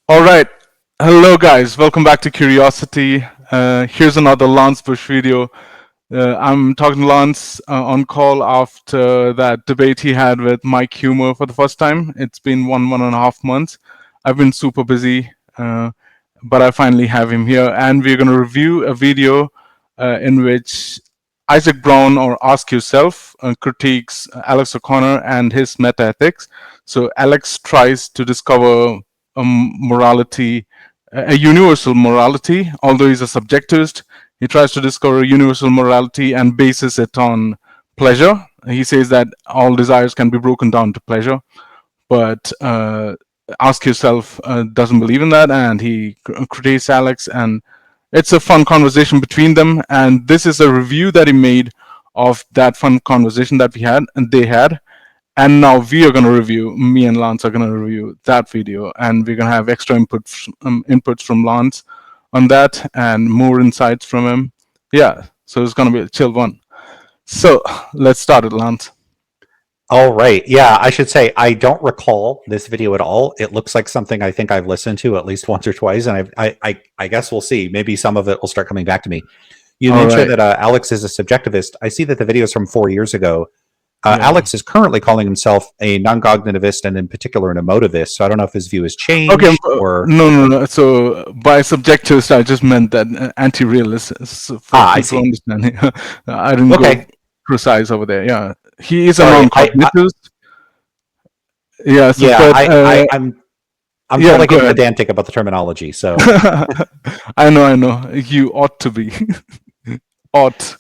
All right. Hello, guys. Welcome back to Curiosity. Here's another Lance Bush video. I'm talking to Lance on call after that debate he had with Mike Humer for the first time. It's been one and a half months. I've been super busy, but I finally have him here, and we're going to review a video in which Isaac Brown, or Ask Yourself, critiques Alex O'Connor and his meta ethics. So Alex tries to discover morality, a universal morality. Although he's a subjectivist, he tries to discover a universal morality and bases it on pleasure. He says that all desires can be broken down to pleasure, but Ask Yourself doesn't believe in that, and he critiques Alex, and it's a fun conversation between them. And this is a review that he made of that fun conversation that we had and they had. And now we are going to review, me and Lance are going to review that video, and we're going to have extra inputs from Lance on that and more insights from him. Yeah, so it's going to be a chill one. So let's start it, Lance. All right. Yeah, I should say I don't recall this video at all. It looks like something I think I've listened to at least once or twice, and I guess we'll see. Maybe some of it will start coming back to me. You mentioned that Alex is a subjectivist. I see that the video is from 4 years ago. Alex is currently calling himself a non-cognitivist and in particular an emotivist. So I don't know if his view has changed. Okay, or no. So by subjectivist, I just meant that anti-realist. I see. Understanding. I didn't go precise over there. Yeah, he is a non-cognitivist. Yeah. So, yeah. But, I'm totally getting pedantic about the terminology. So I know. You ought to be ought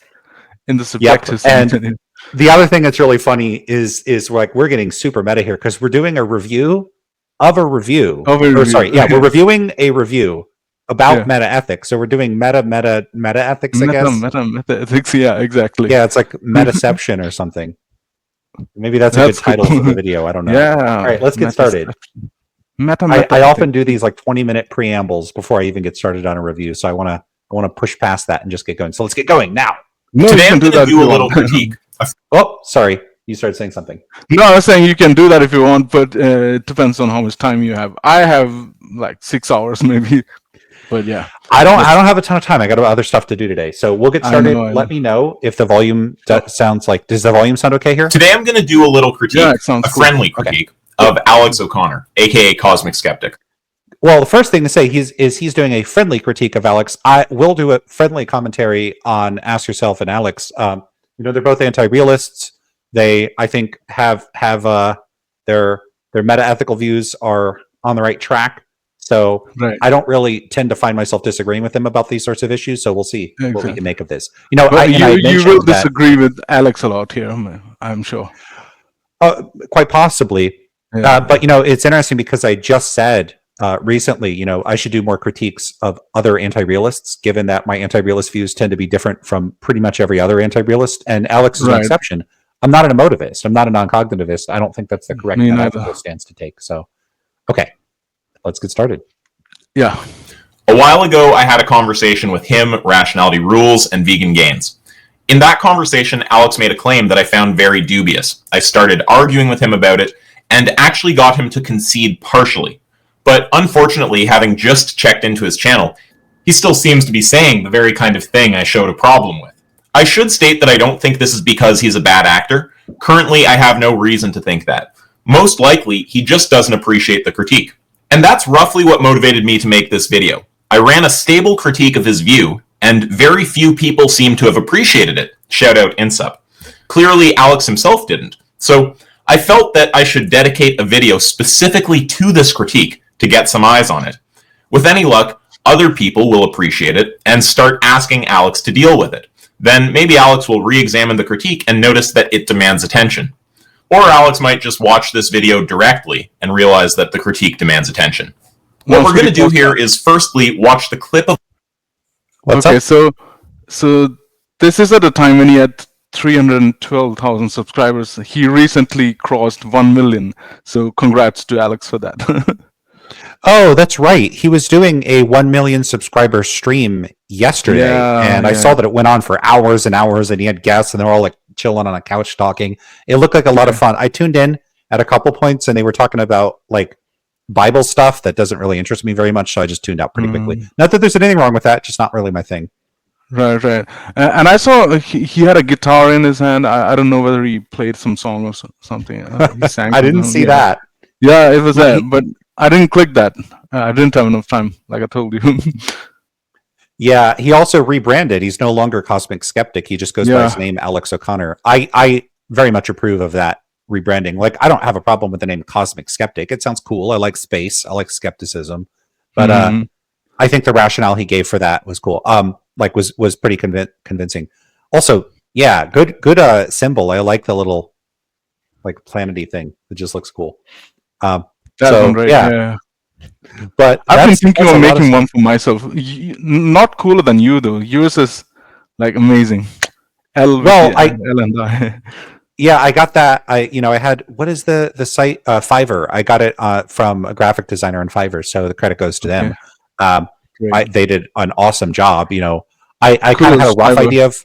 in the subjective sense. And the other thing that's really funny is like we're getting super meta here because we're doing a review of a review. We're reviewing a review about meta ethics. So we're doing meta ethics, I guess. Meta ethics, yeah, exactly. Yeah, it's like metaception or something. Maybe that's a good title for the video. I don't know. Yeah. All right, let's get started. I often do these like 20-minute preambles before I even get started on a review. So I want to push past that and just get going. So let's get going now. No, today I'm going to do a little critique. Oh, sorry. You started saying something. No, I was saying you can do that if you want, but it depends on how much time you have. I have like 6 hours maybe, but yeah. I don't have a ton of time. I got other stuff to do today. So we'll get started. I know. Let me know if the volume sounds like... Does the volume sound okay here? Today I'm going to do a little critique, friendly critique of Alex O'Connor, a.k.a. Cosmic Skeptic. Well, the first thing to say he's doing a friendly critique of Alex. I will do a friendly commentary on Ask Yourself and Alex. They're both anti-realists. They, I think, have their meta-ethical views are on the right track. So I don't really tend to find myself disagreeing with them about these sorts of issues. So we'll see what we can make of this. You will disagree with Alex a lot here, I'm sure. Quite possibly. Yeah. But it's interesting because I just said recently, I should do more critiques of other anti-realists, given that my anti-realist views tend to be different from pretty much every other anti-realist, and Alex is an exception. I'm not an emotivist. I'm not a non-cognitivist. I don't think that's the correct ethical stance to take. So, okay, let's get started. Yeah. A while ago, I had a conversation with him, Rationality Rules, and Vegan Gains. In that conversation, Alex made a claim that I found very dubious. I started arguing with him about it, and actually got him to concede partially. But unfortunately, having just checked into his channel, he still seems to be saying the very kind of thing I showed a problem with. I should state that I don't think this is because he's a bad actor. Currently, I have no reason to think that. Most likely, he just doesn't appreciate the critique. And that's roughly what motivated me to make this video. I ran a stable critique of his view, and very few people seem to have appreciated it. Shout out Insub. Clearly, Alex himself didn't. So I felt that I should dedicate a video specifically to this critique to get some eyes on it. With any luck, other people will appreciate it and start asking Alex to deal with it. Then maybe Alex will re-examine the critique and notice that it demands attention. Or Alex might just watch this video directly and realize that the critique demands attention. What we're going to do here is firstly watch the clip of... So this is at a time when he had 312,000 subscribers. He recently crossed 1 million. So congrats to Alex for that. Oh, that's right. He was doing a 1 million subscriber stream yesterday, and I saw that it went on for hours and hours, and he had guests, and they were all like chilling on a couch talking. It looked like a lot of fun. I tuned in at a couple points, and they were talking about like Bible stuff that doesn't really interest me very much, so I just tuned out pretty quickly. Mm. Not that there's anything wrong with that, just not really my thing. Right, right. And I saw he had a guitar in his hand. I don't know whether he played some song or something. He sang I didn't something. see Yeah. that. Yeah, it was Well, there, but I didn't click that. I didn't have enough time, like I told you. Yeah, he also rebranded. He's no longer Cosmic Skeptic. He just goes by his Yeah. name, Alex O'Connor. I very much approve of that rebranding. Like, I don't have a problem with the name Cosmic Skeptic. It sounds cool. I like space. I like skepticism. But Mhm. I think the rationale he gave for that was cool. Was pretty convincing. Also, yeah, good symbol. I like the little like planety thing. It just looks cool. That So one, right? yeah, Yeah. but I've been thinking that's of a lot of making stuff. one for myself. Not cooler than you though. Yours is like amazing. L with Well, the L and I. Yeah, I got that. I had, what is the site, Fiverr? I got it from a graphic designer on Fiverr, so the credit goes to Okay, them. Um, great. they did an awesome job. I kind of had a Kudos, rough Fiverr. idea of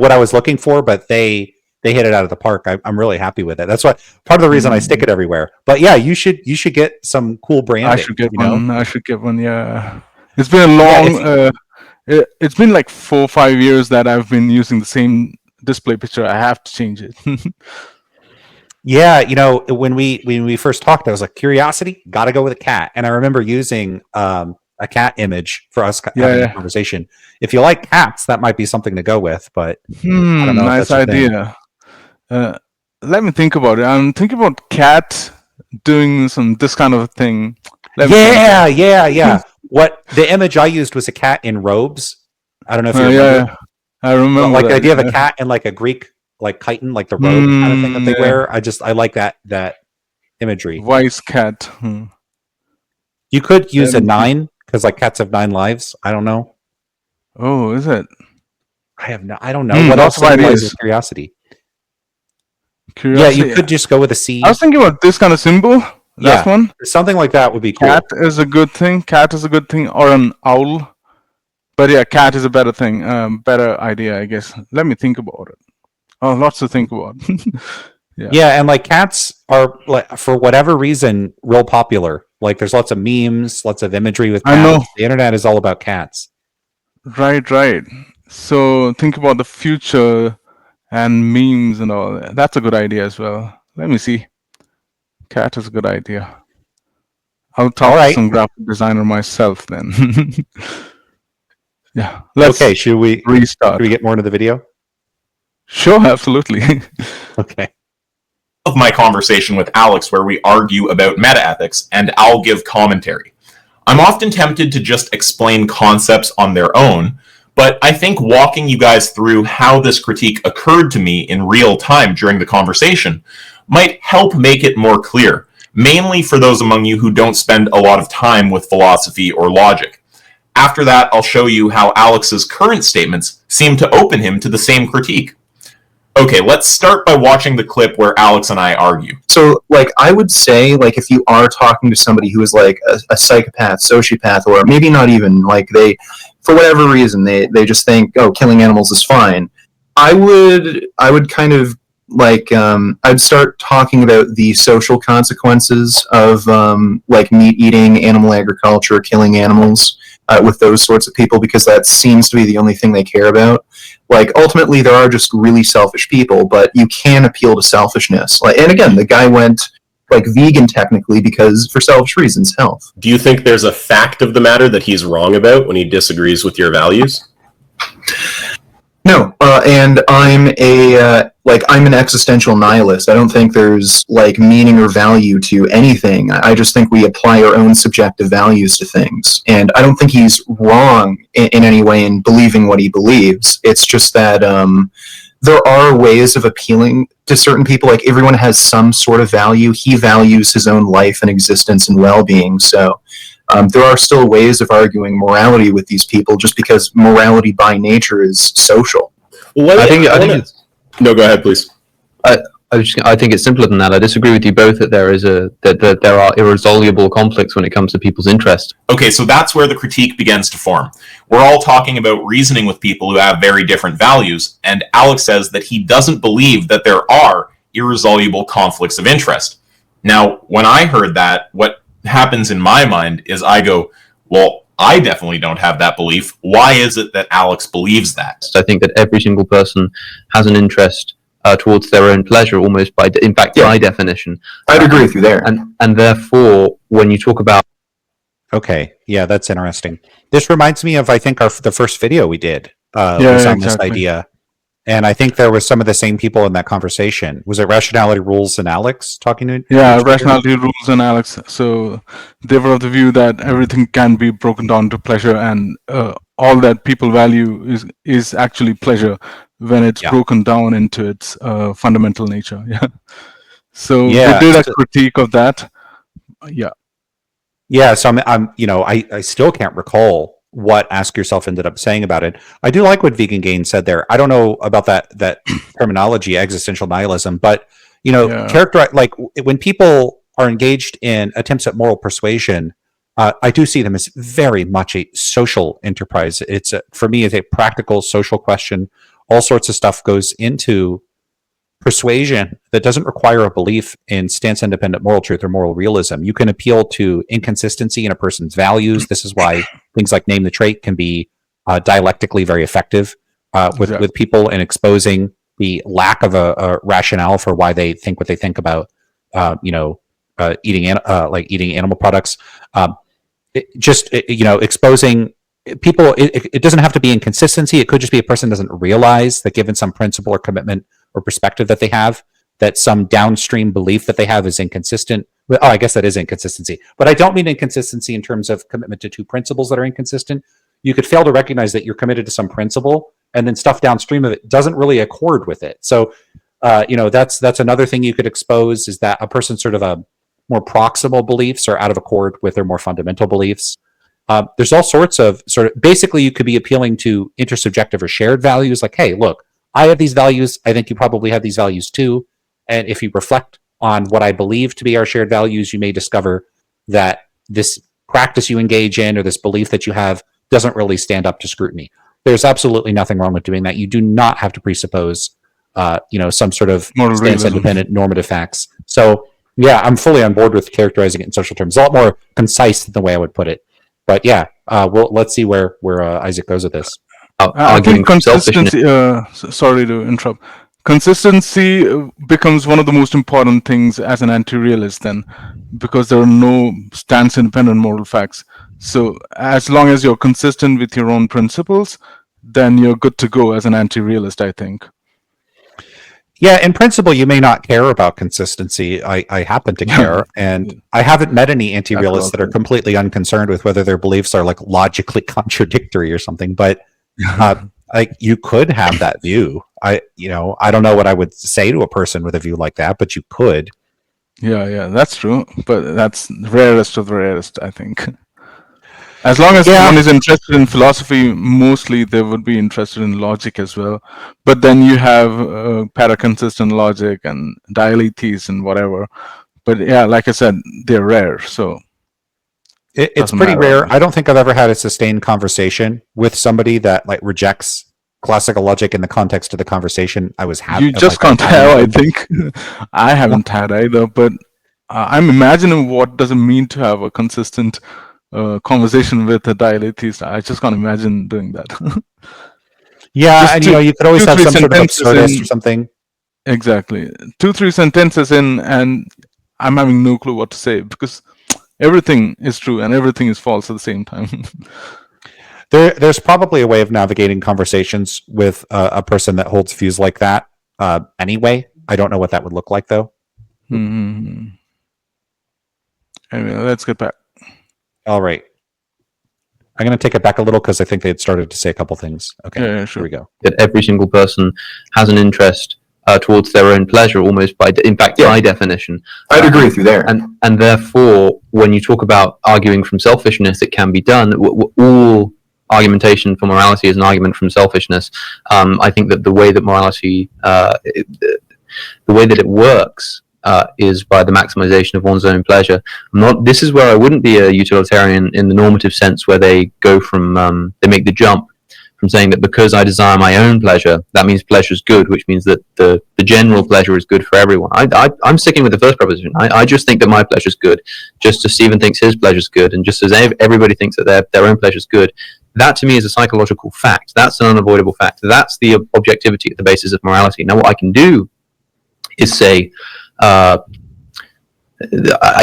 what I was looking for, but they hit it out of the park. I'm really happy with it. That's what part of the reason I stick it everywhere. But yeah, you should get some cool branding. I should get one. I should get one. Yeah. It's been a Yeah, long. It's been like 4 or 5 years that I've been using the same display picture. I have to change it. Yeah, when we first talked, I was like, curiosity, got to go with a cat. And I remember using a cat image for us having a Yeah. conversation. If you like cats, that might be something to go with, but I don't know if Nice that's your thing. idea. Let me think about it. I'm thinking about cat doing this kind of thing. Let me think. Yeah. What the image I used was a cat in robes. I don't know if you remember. Yeah, I But remember like the that. idea of a cat in like a Greek like chiton, like the robe kind of thing that they Yeah. wear. I like that imagery. Wise cat. You could use a Let me think. 9 because like cats have 9 lives. I don't know. Oh, is it? I don't know. What else Lots of symbolizes ideas. curiosity? Yeah, Curiosity. you could just go with a C. I was thinking about this kind of symbol. That Yeah, one. something like that would be cool. Cat is a good thing. Cat is a good thing, or an owl. But yeah, cat is a better thing. Better idea, I guess. Let me think about it. Oh, lots to think about. Yeah, and like cats are like for whatever reason real popular. Like there's lots of memes, lots of imagery with cats. I know. The internet is all about cats. Right. So think about the future and memes and all. That's a good idea as well. Let me see. Cat is a good idea. I'll talk All to right. some graphic designer myself then. Yeah. Let's Okay, should we restart. get more into the video? Sure, absolutely. Okay. Of my conversation with Alex where we argue about metaethics and I'll give commentary. I'm often tempted to just explain concepts on their own, but I think walking you guys through how this critique occurred to me in real time during the conversation might help make it more clear, mainly for those among you who don't spend a lot of time with philosophy or logic. After that, I'll show you how Alex's current statements seem to open him to the same critique. Okay, let's start by watching the clip where Alex and I argue. So, like, I would say, like, if you are talking to somebody who is, like, a psychopath, sociopath, or maybe not even, like, they, for whatever reason, they just think, oh, killing animals is fine, I would kind of, like, I'd start talking about the social consequences of, like, meat eating, animal agriculture, killing animals, with those sorts of people, because that seems to be the only thing they care about. Like, ultimately, there are just really selfish people, but you can appeal to selfishness. Like, and again, the guy went, like, vegan technically because for selfish reasons, health. Do you think there's a fact of the matter that he's wrong about when he disagrees with your values? No, and I'm I'm an existential nihilist. I don't think there's, like, meaning or value to anything. I just think we apply our own subjective values to things. And I don't think he's wrong in any way in believing what he believes. It's just that there are ways of appealing to certain people. Like, everyone has some sort of value. He values his own life and existence and well-being. So there are still ways of arguing morality with these people, just because morality by nature is social. Well, I think it's. No, go ahead, please. I think it's simpler than that. I disagree with you both that there are irresolvable conflicts when it comes to people's interests. Okay, so that's where the critique begins to form. We're all talking about reasoning with people who have very different values, and Alex says that he doesn't believe that there are irresolvable conflicts of interest. Now, when I heard that, what happens in my mind is I go, well, I definitely don't have that belief. Why is it that Alex believes that? I think that every single person has an interest towards their own pleasure, almost by definition. I'd agree with you there. And therefore, when you talk about Okay, yeah, that's interesting. This reminds me of, I think, the first video we did Yeah, was on exactly. this idea. And I think there was some of the same people in that conversation. Was it Rationality Rules and Alex talking to Yeah, each other? rationality rules and Alex. So they were of the view that everything can be broken down to pleasure, and all that people value is actually pleasure when it's Yeah. broken down into its fundamental nature. Yeah. So Yeah, they did a so- critique of that. Yeah. Yeah, so I still can't recall what Ask Yourself ended up saying about it. I do like what Vegan Gain said there. I don't know about that terminology, existential nihilism, but Yeah. characterize, like, when people are engaged in attempts at moral persuasion, I do see them as very much a social enterprise. For me, it's a practical social question. All sorts of stuff goes into persuasion that doesn't require a belief in stance independent moral truth or moral realism. You can appeal to inconsistency in a person's values. This is why things like name the trait can be dialectically very effective with people in exposing the lack of a rationale for why they think what they think about eating animal products. Exposing people. It doesn't have to be inconsistency. It could just be a person doesn't realize that, given some principle or commitment or perspective that they have, that some downstream belief that they have is inconsistent. Oh, I guess that is inconsistency. But I don't mean inconsistency in terms of commitment to two principles that are inconsistent. You could fail to recognize that you're committed to some principle, and then stuff downstream of it doesn't really accord with it. So, that's another thing you could expose, is that a person's sort of a more proximal beliefs are out of accord with their more fundamental beliefs. There's all sorts of basically, you could be appealing to intersubjective or shared values. Like, hey, look, I have these values. I think you probably have these values too. And if you reflect on what I believe to be our shared values, you may discover that this practice you engage in, or this belief that you have, doesn't really stand up to scrutiny. There's absolutely nothing wrong with doing that. You do not have to presuppose, some sort of stance-independent normative facts. So, yeah, I'm fully on board with characterizing it in social terms. A lot more concise than the way I would put it. But yeah, let's see where Isaac goes with this. I think consistency. Sorry to interrupt. Consistency becomes one of the most important things as an anti-realist, then, because there are no stance-independent moral facts. So, as long as you're consistent with your own principles, then you're good to go as an anti-realist, I think. Yeah, in principle, you may not care about consistency. I happen to care, and I haven't met any anti-realists that are completely unconcerned with whether their beliefs are like logically contradictory or something. But like, you could have that view. I don't know what I would say to a person with a view like that, but you could. Yeah, that's true. But that's the rarest of the rarest, I think. As long as one is interested in philosophy, mostly they would be interested in logic as well. But then you have paraconsistent logic and dialectes and whatever. But yeah, like I said, they're rare. So it's pretty rare. I don't think I've ever had a sustained conversation with somebody that like rejects classical logic in the context of the conversation I was having. You just can't tell, I think. I haven't had either, but I'm imagining what does it mean to have a consistent conversation with a dialectist. I just can't imagine doing that. Yeah, and you could always have some sort of absurdist or something. Exactly. 2-3 sentences in, and I'm having no clue what to say, because everything is true and everything is false at the same time. There's probably a way of navigating conversations with a person that holds views like that. Anyway, I don't know what that would look like, though. Mm-hmm. Anyway, let's get back. All right. I'm going to take it back a little because I think they had started to say a couple things. Okay, yeah, sure. Here we go. That every single person has an interest towards their own pleasure, almost by definition. I'd agree with you there. And therefore, when you talk about arguing from selfishness, it can be done. All argumentation for morality is an argument from selfishness. I think that the way that morality, the way that it works, is by the maximization of one's own pleasure. This is where I wouldn't be a utilitarian in the normative sense, where they go from they make the jump from saying that because I desire my own pleasure, that means pleasure is good, which means that the general pleasure is good for everyone. I'm sticking with the first proposition. I just think that my pleasure is good, just as Stephen thinks his pleasure is good, and just as everybody thinks that their own pleasure is good. That to me is a psychological fact. That's an unavoidable fact. That's the objectivity at the basis of morality. Now, what I can do is say, I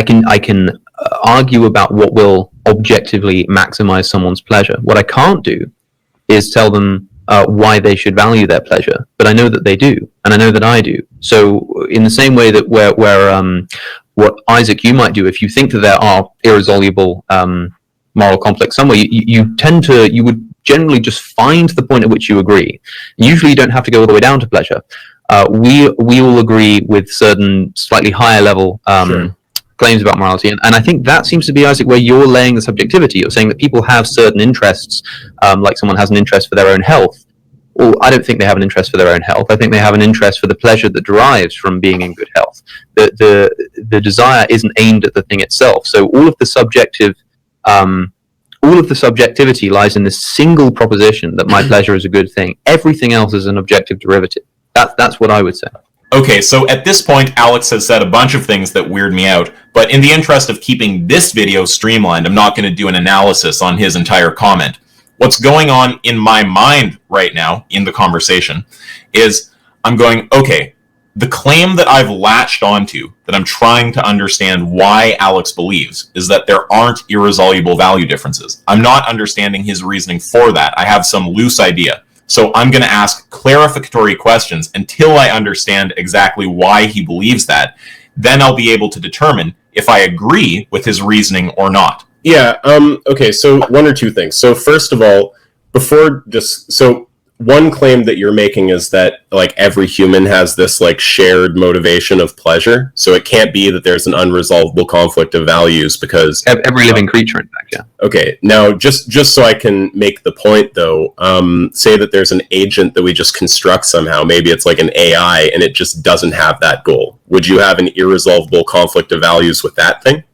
can argue about what will objectively maximize someone's pleasure. What I can't do is tell them why they should value their pleasure, but I know that they do, and I know that I do. So in the same way that where what Isaac you might do, if you think that there are irresolvable moral conflicts somewhere, you would generally just find the point at which you agree. Usually you don't have to go all the way down to pleasure. We all agree with certain slightly higher level claims about morality, and I think that seems to be, Isaac, where you're laying the subjectivity. You're saying that people have certain interests, like someone has an interest for their own health. Well, I don't think they have an interest for their own health. I think they have an interest for the pleasure that derives from being in good health. The desire isn't aimed at the thing itself. So all of the subjectivity lies in this single proposition that my pleasure is a good thing. Everything else is an objective derivative. That's what I would say. Okay, so at this point, Alex has said a bunch of things that weird me out, but in the interest of keeping this video streamlined, I'm not going to do an analysis on his entire comment. What's going on in my mind right now in the conversation is I'm going, okay, the claim that I've latched onto, that I'm trying to understand why Alex believes, is that there aren't irresolvable value differences. I'm not understanding his reasoning for that. I have some loose idea. So I'm going to ask clarificatory questions until I understand exactly why he believes that. Then I'll be able to determine if I agree with his reasoning or not. Yeah. Okay. So one or two things. So first of all, one claim that you're making is that like every human has this like shared motivation of pleasure. So it can't be that there's an unresolvable conflict of values because every living creature, in fact, yeah. Okay. Now, just so I can make the point, though, say that there's an agent that we just construct somehow. Maybe it's like an AI, and it just doesn't have that goal. Would you have an irresolvable conflict of values with that thing?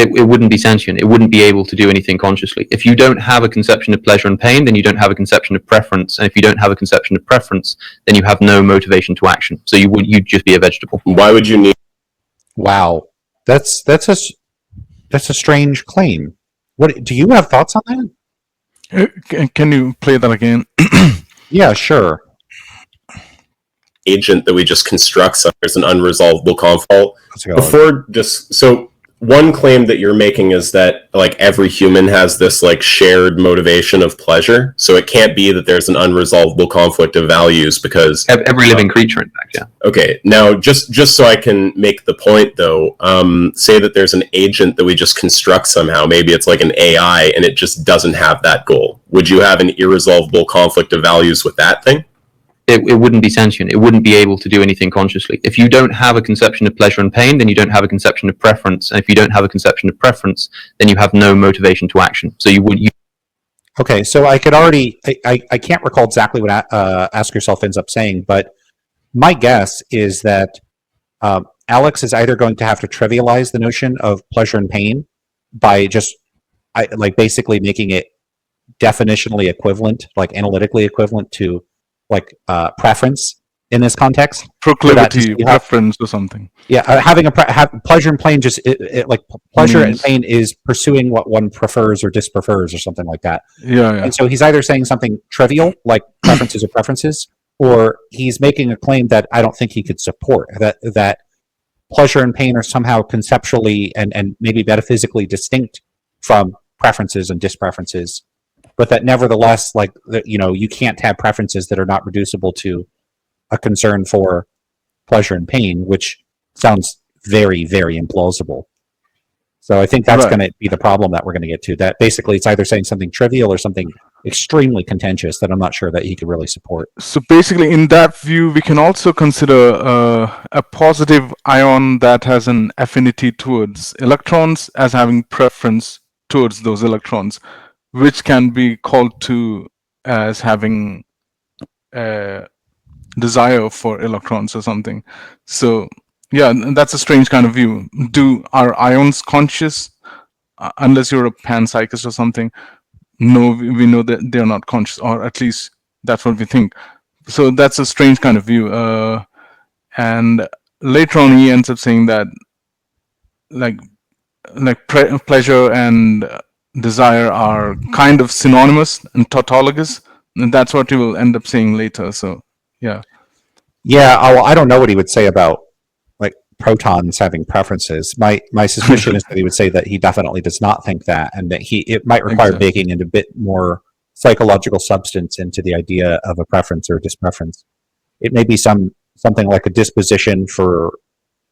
It wouldn't be sentient. It wouldn't be able to do anything consciously. If you don't have a conception of pleasure and pain, then you don't have a conception of preference. And if you don't have a conception of preference, then you have no motivation to action. So you'd just be a vegetable. Why would you need? Wow, that's a strange claim. What do you have thoughts on that? Can you play that again? Yeah, sure. Agent that we just construct, so there's an unresolvable conflict. One claim that you're making is that like every human has this like shared motivation of pleasure. So it can't be that there's an unresolvable conflict of values because every living creature, in fact, yeah. Okay. Now, just so I can make the point, though, say that there's an agent that we just construct somehow. Maybe it's like an AI, and it just doesn't have that goal. Would you have an irresolvable conflict of values with that thing? It wouldn't be sentient. It wouldn't be able to do anything consciously. If you don't have a conception of pleasure and pain, then you don't have a conception of preference. And if you don't have a conception of preference, then you have no motivation to action. So Okay, so I could already, I can't recall exactly what Ask Yourself ends up saying, but my guess is that Alex is either going to have to trivialize the notion of pleasure and pain by just basically making it definitionally equivalent, like analytically equivalent to like preference in this context. Proclivity, preference, or something. Yeah, having pleasure and pain pleasure and pain is pursuing what one prefers or disprefers or something like that. Yeah. And so he's either saying something trivial like preferences or preferences, or he's making a claim that I don't think he could support, that pleasure and pain are somehow conceptually and maybe metaphysically distinct from preferences and dispreferences, but that nevertheless, you can't have preferences that are not reducible to a concern for pleasure and pain, which sounds very, very implausible. So I think that's going to be the problem that we're going to get to, that basically it's either saying something trivial or something extremely contentious that I'm not sure that he could really support. So basically, in that view, we can also consider a positive ion that has an affinity towards electrons as having preference towards those electrons, which can be called to as having a desire for electrons or something. So yeah, that's a strange kind of view. Are ions conscious? Unless you're a panpsychist or something, no, we know that they're not conscious, or at least that's what we think. So that's a strange kind of view. And later on, he ends up saying that like pleasure and desire are kind of synonymous and tautologous, and that's what he will end up saying later. So yeah. I don't know what he would say about like protons having preferences. My suspicion is that he would say that he definitely does not think that, and that it might require baking into a bit more psychological substance into the idea of a preference or dispreference. It may be something like a disposition for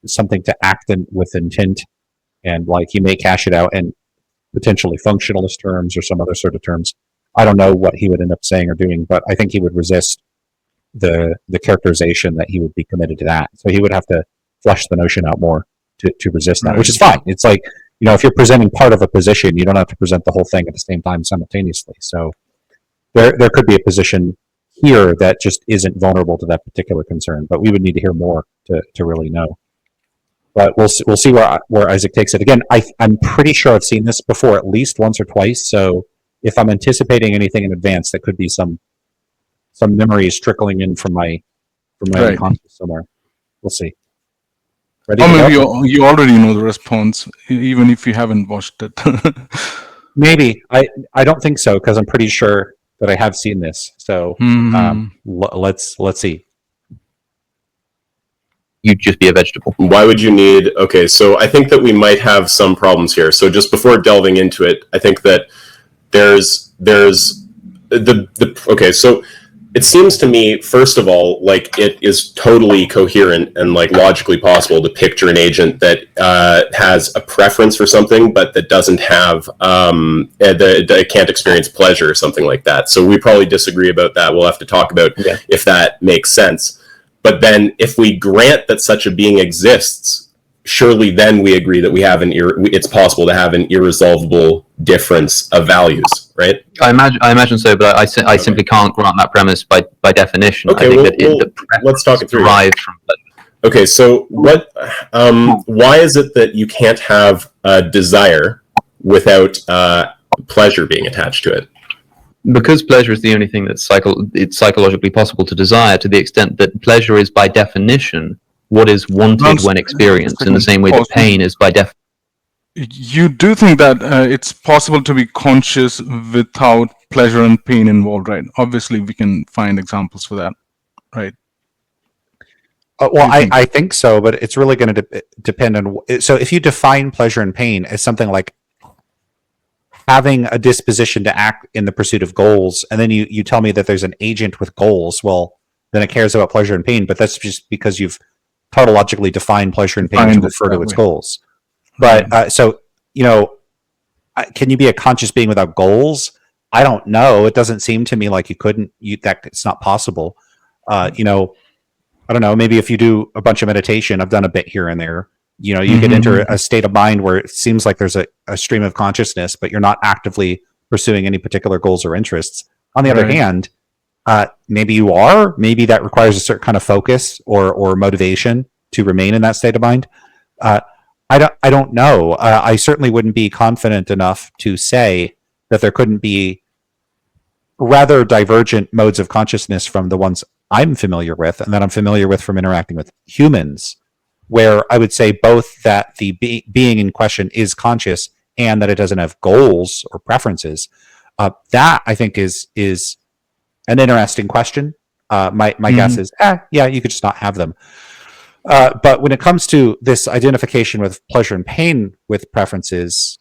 something to act with intent, and like he may cash it out in potentially functionalist terms or some other sort of terms. I don't know what he would end up saying or doing, but I think he would resist the characterization that he would be committed to that. So he would have to flesh the notion out more to resist that, which is fine. It's like, if you're presenting part of a position, you don't have to present the whole thing at the same time simultaneously. So there could be a position here that just isn't vulnerable to that particular concern, but we would need to hear more to really know. But we'll see where Isaac takes it. Again, I'm pretty sure I've seen this before at least once or twice. So if I'm anticipating anything in advance, that could be some memories trickling in from my unconscious somewhere. We'll see. Ready? Or maybe you already know the response, even if you haven't watched it. Maybe. I don't think so, because I'm pretty sure that I have seen this. So let's see. You'd just be a vegetable. Why would you need... Okay, so I think that we might have some problems here. So just before delving into it, I think that there's okay, so it seems to me, first of all, like it is totally coherent and like logically possible to picture an agent that has a preference for something, but that doesn't have, that can't experience pleasure or something like that. So we probably disagree about that. We'll have to talk about if that makes sense. But then if we grant that such a being exists, surely then we agree that we have it's possible to have an irresolvable difference of values, right? I imagine so, but I simply can't grant that premise by definition. Okay, I think let's talk it through. Derived from pleasure. Okay, so why is it that you can't have a desire without pleasure being attached to it? Because pleasure is the only thing that's it's psychologically possible to desire, to the extent that pleasure is by definition what is wanted when experienced, in the same way that pain is by definition. You do think that it's possible to be conscious without pleasure and pain involved, right? Obviously, we can find examples for that, right? Well, I think so, but it's really going to depend on... So if you define pleasure and pain as something like having a disposition to act in the pursuit of goals, and then you tell me that there's an agent with goals, well, then it cares about pleasure and pain, but that's just because you've tautologically defined pleasure and pain to refer to its goals. But so, can you be a conscious being without goals? I don't know. It doesn't seem to me like you couldn't. That it's not possible. I don't know. Maybe if you do a bunch of meditation, I've done a bit here and there. You get into a state of mind where it seems like there's a stream of consciousness, but you're not actively pursuing any particular goals or interests. On the other hand, maybe you are. Maybe that requires a certain kind of focus or motivation to remain in that state of mind. I don't know. I certainly wouldn't be confident enough to say that there couldn't be rather divergent modes of consciousness from the ones I'm familiar with, and that I'm familiar with from interacting with humans, where I would say both that the being in question is conscious and that it doesn't have goals or preferences. That I think is an interesting question. My guess is, you could just not have them. But when it comes to this identification with pleasure and pain with preferences,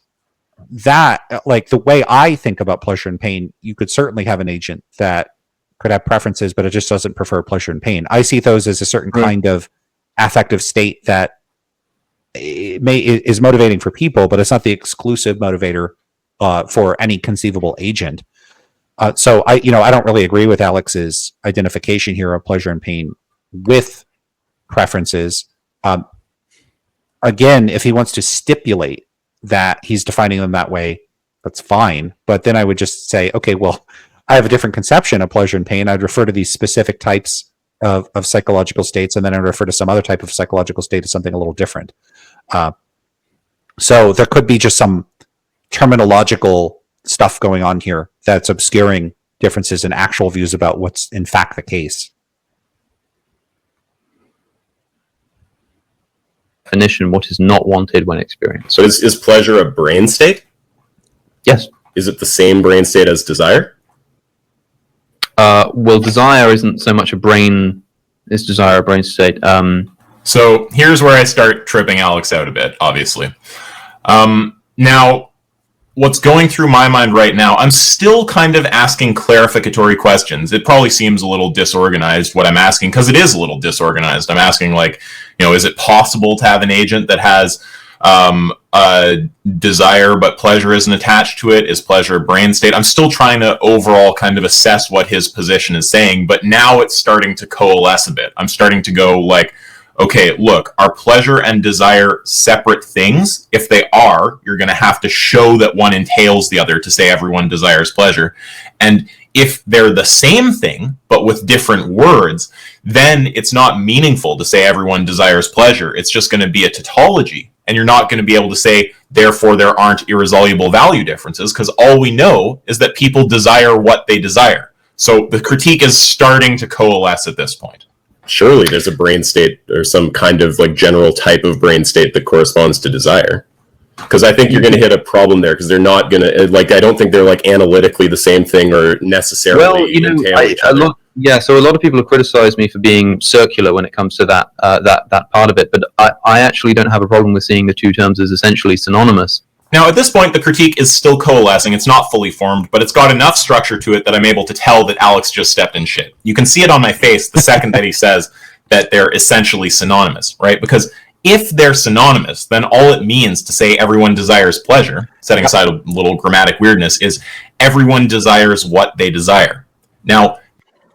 that, like the way I think about pleasure and pain, you could certainly have an agent that could have preferences, but it just doesn't prefer pleasure and pain. I see those as a certain kind of affective state that is motivating for people, but it's not the exclusive motivator for any conceivable agent. So I don't really agree with Alex's identification here of pleasure and pain with preferences. Again, if he wants to stipulate that he's defining them that way, that's fine. But then I would just say, okay, well, I have a different conception of pleasure and pain. I'd refer to these specific types of psychological states, and then I'd refer to some other type of psychological state as something a little different. So there could be just some terminological stuff going on here that's obscuring differences in actual views about what's in fact the case. Definition, what is not wanted when experienced. So is pleasure a brain state? Yes. Is it the same brain state as desire? Well, desire isn't so much a brain. Is desire a brain state? So here's where I start tripping Alex out a bit, obviously. Now, what's going through my mind right now, I'm still kind of asking clarificatory questions. It probably seems a little disorganized what I'm asking, because it is a little disorganized. I'm asking, like, is it possible to have an agent that has a desire but pleasure isn't attached to it? Is pleasure a brain state? I'm still trying to overall kind of assess what his position is saying, but now it's starting to coalesce a bit. I'm starting to go like, okay, look, are pleasure and desire separate things? If they are, you're going to have to show that one entails the other to say everyone desires pleasure. And if they're the same thing, but with different words, then it's not meaningful to say everyone desires pleasure. It's just going to be a tautology. And you're not going to be able to say, therefore, there aren't irresolvable value differences, because all we know is that people desire what they desire. So the critique is starting to coalesce at this point. Surely there's a brain state or some kind of like general type of brain state that corresponds to desire. Because I think you're going to hit a problem there, because they're not going to, like, I don't think they're like analytically the same thing or necessarily entail each other. So a lot of people have criticized me for being circular when it comes to that part of it, but I actually don't have a problem with seeing the two terms as essentially synonymous. Now, at this point, the critique is still coalescing. It's not fully formed, but it's got enough structure to it that I'm able to tell that Alex just stepped in shit. You can see it on my face the second that he says that they're essentially synonymous, right? Because if they're synonymous, then all it means to say everyone desires pleasure, setting aside a little grammatic weirdness, is everyone desires what they desire. Now,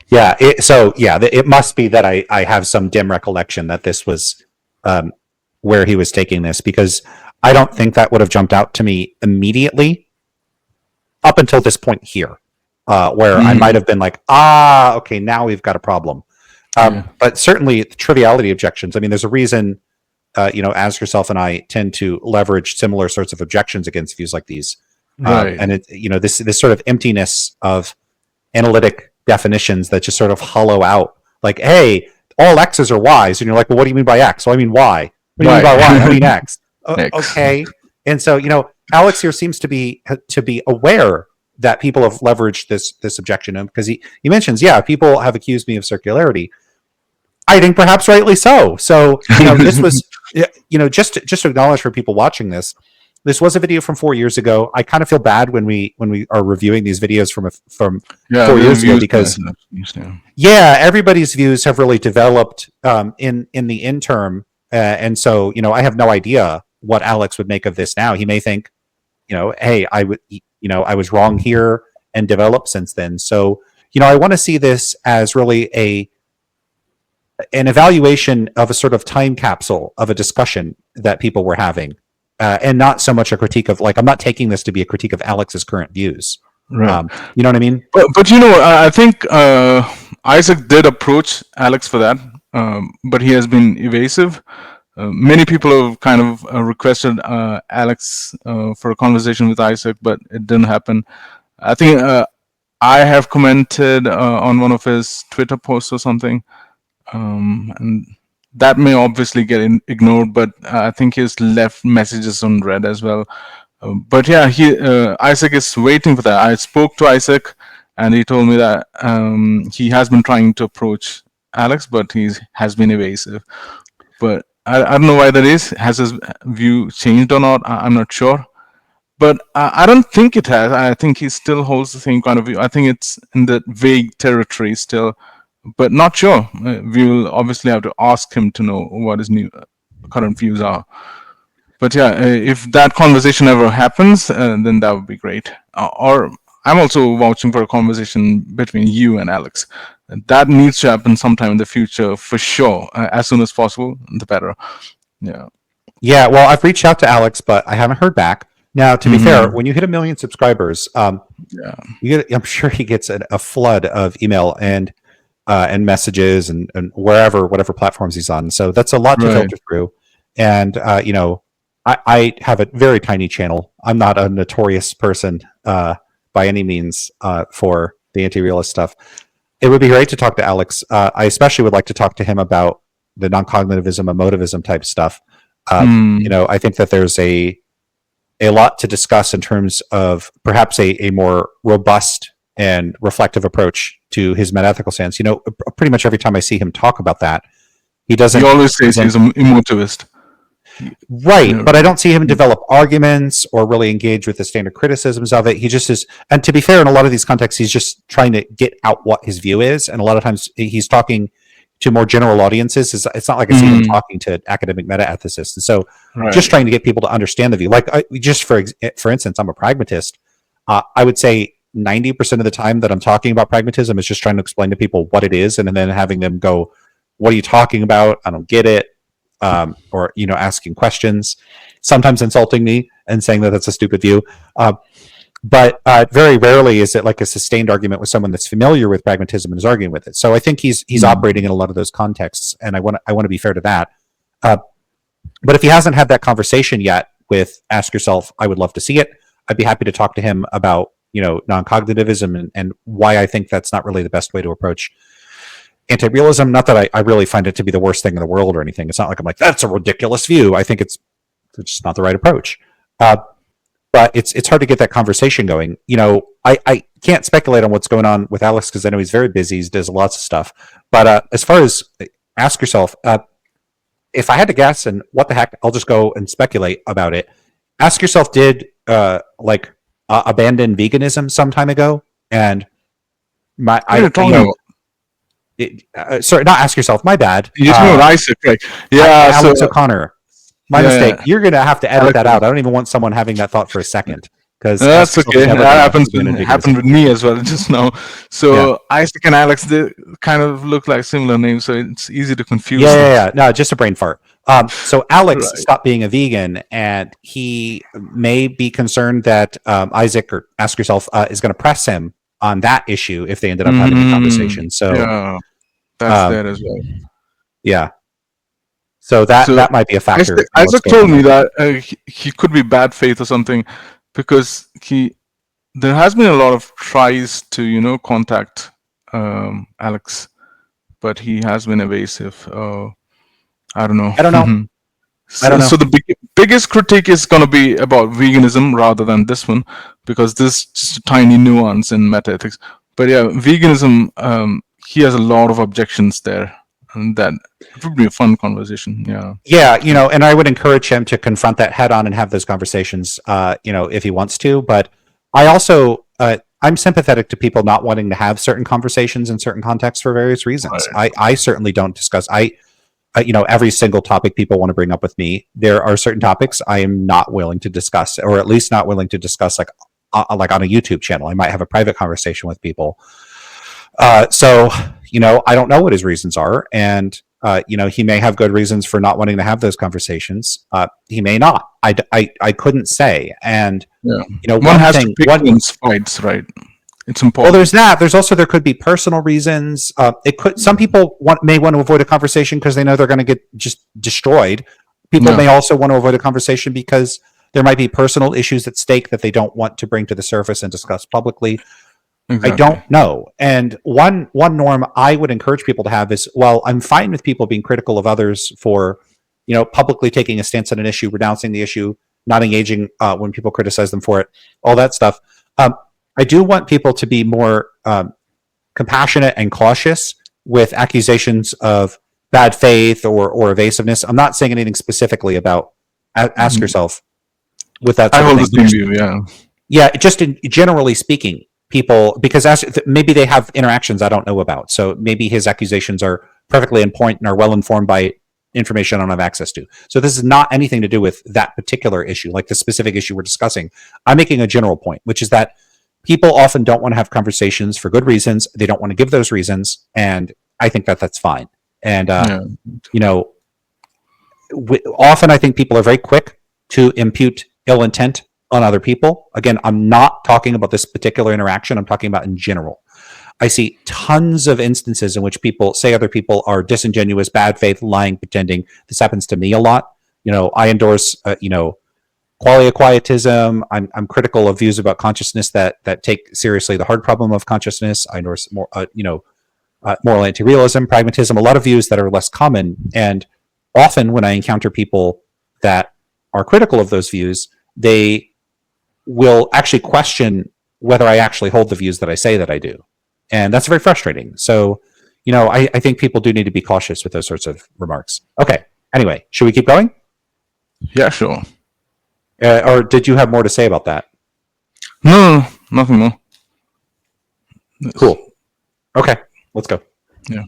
it must be that I have some dim recollection that this was where he was taking this, because I don't think that would have jumped out to me immediately up until this point here, where I might have been like, okay, now we've got a problem. But certainly triviality objections. I mean, there's a reason, AskYourself and I tend to leverage similar sorts of objections against views like these. Right. And this sort of emptiness of analytic definitions that just sort of hollow out, like, hey, all X's are Y's. And you're like, well, what do you mean by X? Well, I mean Y. What do you mean by Y? I mean X. Okay. And so, Alex here seems to be aware that people have leveraged this objection, because he mentions, people have accused me of circularity. I think perhaps rightly so. So, this was, just to acknowledge for people watching this was a video from 4 years ago. I kind of feel bad when we are reviewing these videos from 4 years ago, because everybody's views have really developed in the interim. And so, I have no idea what Alex would make of this now. He may think, hey, I was wrong here, and develop since then. So, I want to see this as really an evaluation of a sort of time capsule of a discussion that people were having, and not so much a critique of, like, I'm not taking this to be a critique of Alex's current views. Right. You know what I mean? But I think Isaac did approach Alex for that, but he has been evasive. Many people have kind of requested Alex for a conversation with Isaac, but it didn't happen. I think I have commented on one of his Twitter posts or something, and that may obviously get ignored, but I think he's left messages unread as well. But yeah, Isaac is waiting for that. I spoke to Isaac, and he told me that he has been trying to approach Alex, but he has been evasive. But I don't know why that is. Has his view changed or not? I'm not sure. But I don't think it has. I think he still holds the same kind of view. I think it's in the vague territory still, but not sure. We will obviously have to ask him to know what his new current views are. But yeah, if that conversation ever happens, then that would be great. Or I'm also vouching for a conversation between you and Alex. That needs to happen sometime in the future for sure. As soon as possible, the better. Yeah. Yeah. Well, I've reached out to Alex, but I haven't heard back. Now, to be fair, when you hit 1 million subscribers, I'm sure he gets a flood of email and messages and whatever platforms he's on. So that's a lot to filter through. And I have a very tiny channel. I'm not a notorious person by any means for the anti-realist stuff. It would be great to talk to Alex. I especially would like to talk to him about the non-cognitivism, emotivism type stuff. I think that there's a lot to discuss in terms of perhaps a more robust and reflective approach to his metaphysical stance. Pretty much every time I see him talk about that, he doesn't. He always says he's an emotivist. Right, but I don't see him develop arguments or really engage with the standard criticisms of it. He just is, and to be fair, in a lot of these contexts, he's just trying to get out what his view is, and a lot of times he's talking to more general audiences. It's not like I see him talking to academic meta-ethicists, and so just trying to get people to understand the view. Like, just for instance, I'm a pragmatist. I would say 90% of the time that I'm talking about pragmatism is just trying to explain to people what it is, and then having them go, "What are you talking about? I don't get it." Or asking questions, sometimes insulting me and saying that that's a stupid view. But very rarely is it like a sustained argument with someone that's familiar with pragmatism and is arguing with it. So I think he's operating in a lot of those contexts, and I want to be fair to that. But if he hasn't had that conversation yet with Ask Yourself, I would love to see it. I'd be happy to talk to him about non-cognitivism and why I think that's not really the best way to approach anti-realism. Not that I really find it to be the worst thing in the world or anything. It's not like I'm like, that's a ridiculous view. I think it's just not the right approach. But it's hard to get that conversation going. I can't speculate on what's going on with Alex because I know he's very busy. He does lots of stuff. But as far as Ask Yourself, if I had to guess, and what the heck, I'll just go and speculate about it. Ask Yourself did abandon veganism some time ago, and sorry, not Ask Yourself. My bad. You know Isaac, right? Yeah, Alex O'Connor. My mistake. You're going to have to edit that out. I don't even want someone having that thought for a second. Because that's okay. That happened with me as well just now. So Isaac and Alex, they kind of look like similar names, so it's easy to confuse. Yeah. No, just a brain fart. So Alex stopped being a vegan, and he may be concerned that Isaac or Ask Yourself is going to press him on that issue if they ended up having a conversation. So that's that as well. Yeah. So that might be a factor. Isaac told me that he could be bad faith or something, because there has been a lot of tries to contact Alex, but he has been evasive. I don't know. I don't know. So the biggest critique is going to be about veganism rather than this one, because this is just a tiny nuance in metaethics. But yeah, veganism, he has a lot of objections there, and that it would be a fun conversation. Yeah, and I would encourage him to confront that head on and have those conversations, if he wants to. But I also, I'm sympathetic to people not wanting to have certain conversations in certain contexts for various reasons. I certainly don't discuss. Every single topic people want to bring up with me, there are certain topics I am not willing to discuss, or at least not willing to discuss, like on a YouTube channel. I might have a private conversation with people. So I don't know what his reasons are, and he may have good reasons for not wanting to have those conversations. He may not. I couldn't say. And one has to pick one's fights, right? It's important. Well, there's that. There's also, there could be personal reasons. Some people may want to avoid a conversation because they know they're going to get just destroyed. People may also want to avoid a conversation because there might be personal issues at stake that they don't want to bring to the surface and discuss publicly. Exactly. I don't know. And one norm I would encourage people to have is, well, I'm fine with people being critical of others for, publicly taking a stance on an issue, renouncing the issue, not engaging when people criticize them for it, all that stuff. I do want people to be more compassionate and cautious with accusations of bad faith or evasiveness. I'm not saying anything specifically about Ask Yourself with that sort of thing. I hold the same view, yeah, just generally speaking, people, because maybe they have interactions I don't know about. So maybe his accusations are perfectly in point and are well informed by information I don't have access to. So this is not anything to do with that particular issue, like the specific issue we're discussing. I'm making a general point, which is that people often don't want to have conversations for good reasons. They don't want to give those reasons, and I think that that's fine. And often I think people are very quick to impute ill intent on other people. Again, I'm not talking about this particular interaction. I'm talking about in general. I see tons of instances in which people say other people are disingenuous, bad faith, lying, pretending. This happens to me a lot. I endorse, qualia quietism. I'm critical of views about consciousness that take seriously the hard problem of consciousness. I endorse more, moral anti-realism, pragmatism, a lot of views that are less common. And often when I encounter people that are critical of those views, they will actually question whether I actually hold the views that I say that I do. And that's very frustrating. So, I think people do need to be cautious with those sorts of remarks. Okay. Anyway, should we keep going? Yeah, sure. Or did you have more to say about that? No, nothing more. Cool. Okay, let's go. Yeah.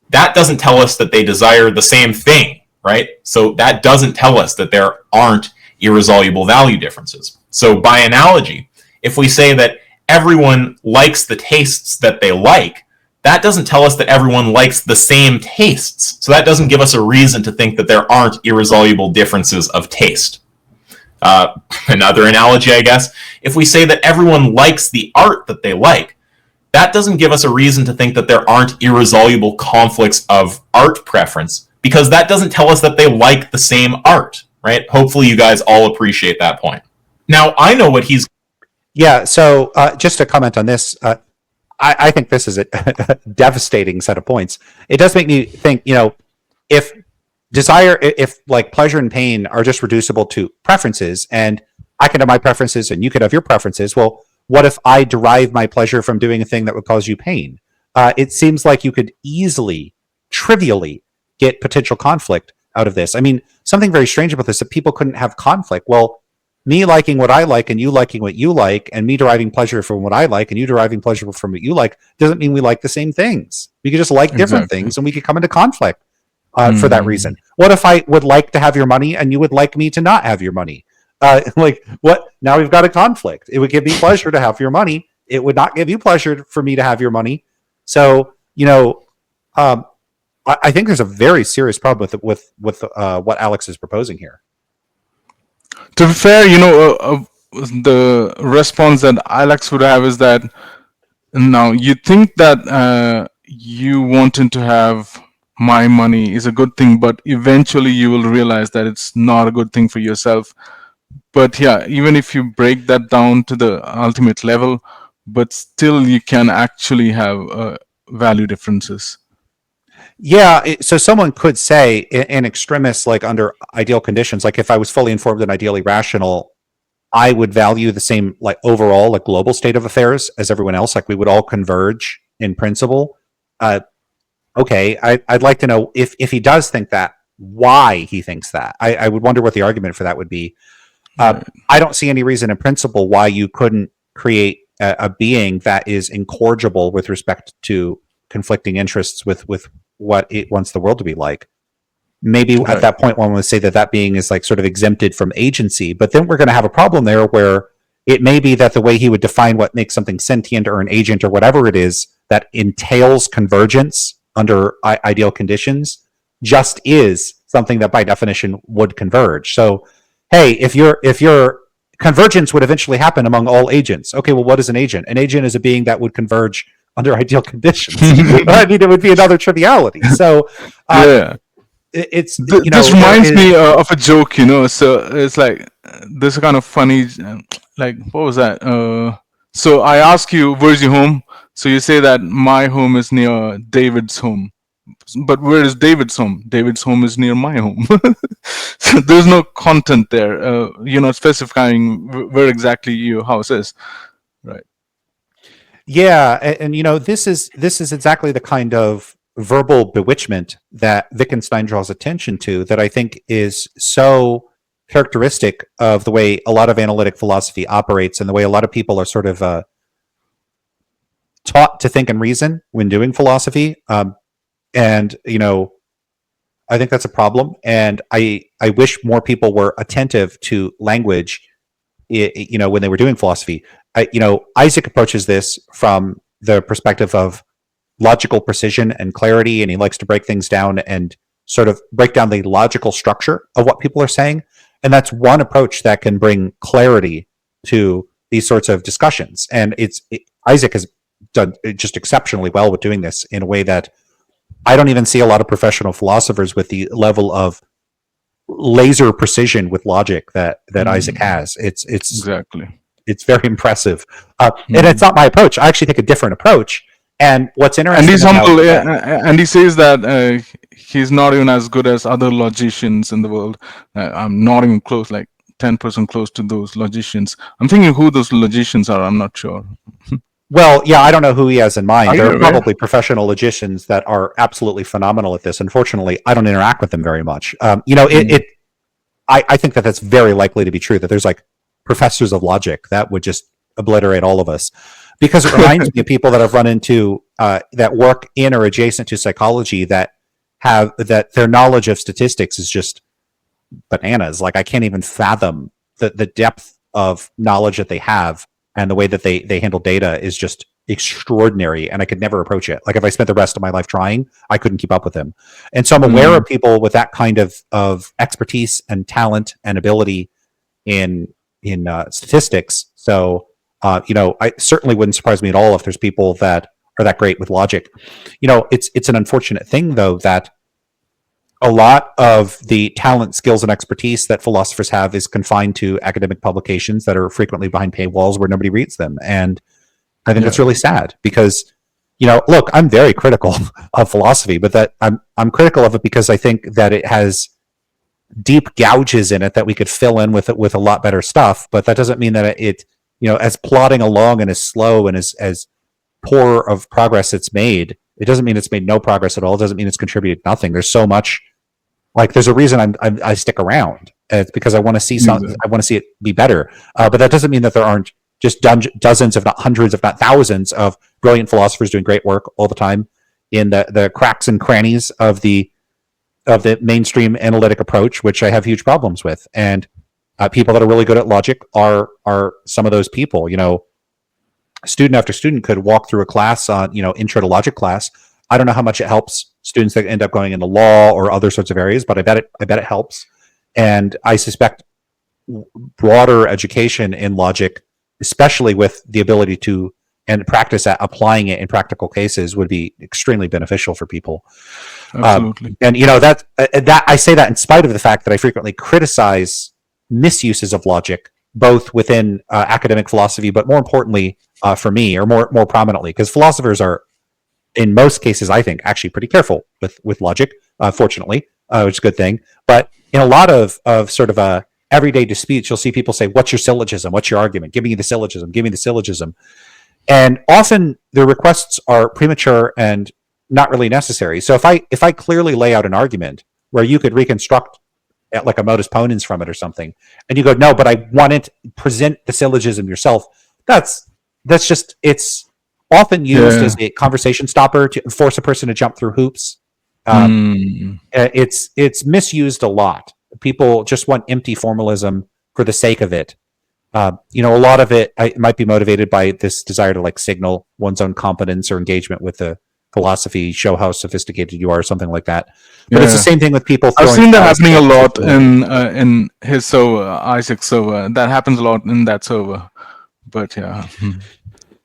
That doesn't tell us that they desire the same thing, right? So that doesn't tell us that there aren't irresolvable value differences. So by analogy, if we say that everyone likes the tastes that they like, that doesn't tell us that everyone likes the same tastes. So that doesn't give us a reason to think that there aren't irresolvable differences of taste. Another analogy, I guess, if we say that everyone likes the art that they like, that doesn't give us a reason to think that there aren't irresolvable conflicts of art preference, because that doesn't tell us that they like the same art, right? Hopefully you guys all appreciate that point. Now, I know what he's... Yeah, so just to comment on this, I think this is a devastating set of points. It does make me think, if like pleasure and pain are just reducible to preferences, and I can have my preferences and you could have your preferences, well, what if I derive my pleasure from doing a thing that would cause you pain? It seems like you could easily, trivially get potential conflict out of this. I mean, something very strange about this, that people couldn't have conflict. Well, me liking what I like and you liking what you like, and me deriving pleasure from what I like and you deriving pleasure from what you like, doesn't mean we like the same things. We could just like different things, and we could come into conflict for that reason. What if I would like to have your money and you would like me to not have your money? What? Now we've got a conflict. It would give me pleasure to have your money. It would not give you pleasure for me to have your money. So, I think there's a very serious problem with what Alex is proposing here. To be fair, the response that Alex would have is that now you think that you wanting to have my money is a good thing, but eventually you will realize that it's not a good thing for yourself. But yeah, even if you break that down to the ultimate level, but still you can actually have value differences. Yeah, so someone could say in extremis, like under ideal conditions, like if I was fully informed and ideally rational, I would value the same, like overall, like global state of affairs as everyone else. Like we would all converge in principle. Okay, I'd like to know if he does think that, why he thinks that. I would wonder what the argument for that would be. I don't see any reason in principle why you couldn't create a being that is incorrigible with respect to conflicting interests with what it wants the world to be like. Maybe at that point one would say that being is like sort of exempted from agency, but then we're going to have a problem there where it may be that the way he would define what makes something sentient or an agent or whatever it is that entails convergence under ideal conditions just is something that by definition would converge. So, hey, if your convergence would eventually happen among all agents. Okay, well, what is an agent? An agent is a being that would converge under ideal conditions. I mean, it would be another triviality. So, this reminds me of a joke, So it's like this kind of funny, like what was that? So I ask you, where's your home? So you say that my home is near David's home. But where is David's home? David's home is near my home. So there's no content there. You're not specifying where exactly your house is, right? Yeah, and this is exactly the kind of verbal bewitchment that Wittgenstein draws attention to that I think is so characteristic of the way a lot of analytic philosophy operates and the way a lot of people are sort of taught to think and reason when doing philosophy. And I think that's a problem. And I wish more people were attentive to language, when they were doing philosophy. Isaac approaches this from the perspective of logical precision and clarity, and he likes to break things down and sort of break down the logical structure of what people are saying. And that's one approach that can bring clarity to these sorts of discussions. And Isaac has done just exceptionally well with doing this in a way that I don't even see a lot of professional philosophers with the level of laser precision with logic that Isaac has. It's Exactly. it's very impressive. And it's not my approach. I actually take a different approach. And what's interesting, And he's humble, about and he says that he's not even as good as other logicians in the world. I'm not even close, like 10% close to those logicians. I'm thinking who those logicians are. I'm not sure. well, yeah, I don't know who he has in mind. I There know, are right? probably professional logicians that are absolutely phenomenal at this. Unfortunately, I don't interact with them very much. I think that that's very likely to be true, that there's like professors of logic that would just obliterate all of us. Because it reminds me of people that I've run into that work in or adjacent to psychology that their knowledge of statistics is just bananas. Like I can't even fathom the depth of knowledge that they have, and the way that they handle data is just extraordinary, and I could never approach it. Like if I spent the rest of my life trying, I couldn't keep up with them. And so I'm aware of people with that kind of expertise and talent and ability in statistics. So I certainly wouldn't surprise me at all if there's people that are that great with logic. It's an unfortunate thing though that a lot of the talent, skills, and expertise that philosophers have is confined to academic publications that are frequently behind paywalls where nobody reads them. And I think that's really sad because, look, I'm very critical of philosophy, but that I'm critical of it because I think that it has deep gouges in it that we could fill in with a lot better stuff. But that doesn't mean that it as plodding along and as slow and as poor of progress it's made. It doesn't mean it's made no progress at all. It doesn't mean it's contributed nothing. There's so much. Like there's a reason I stick around. It's because I want to see something. I want to see it be better. But that doesn't mean that there aren't just dozens, if not hundreds, if not thousands, of brilliant philosophers doing great work all the time in the cracks and crannies of the mainstream analytic approach, which I have huge problems with. And people that are really good at logic are some of those people. Student after student could walk through a class on intro to logic class. I don't know how much it helps students that end up going into law or other sorts of areas, but I bet it helps. And I suspect broader education in logic, especially with the ability to and practice at applying it in practical cases, would be extremely beneficial for people. Absolutely. And that I say that in spite of the fact that I frequently criticize misuses of logic, both within academic philosophy, but more importantly for me, or more prominently, because philosophers are, in most cases, I think, actually pretty careful with logic, fortunately, which is a good thing. But in a lot of sort of everyday disputes, you'll see people say, "What's your syllogism? What's your argument? Give me the syllogism. Give me the syllogism." And often their requests are premature and not really necessary. So if I clearly lay out an argument where you could reconstruct like a modus ponens from it or something, and you go, "No, but I want it, present the syllogism yourself," that's just, it's often used as a conversation stopper to force a person to jump through hoops. It's misused a lot. People just want empty formalism for the sake of it. A lot of it might be motivated by this desire to like signal one's own competence or engagement with the philosophy, show how sophisticated you are, or something like that. But it's the same thing with people. I've seen that happening a lot in his server, Isaac's server. That happens a lot in that server. But yeah.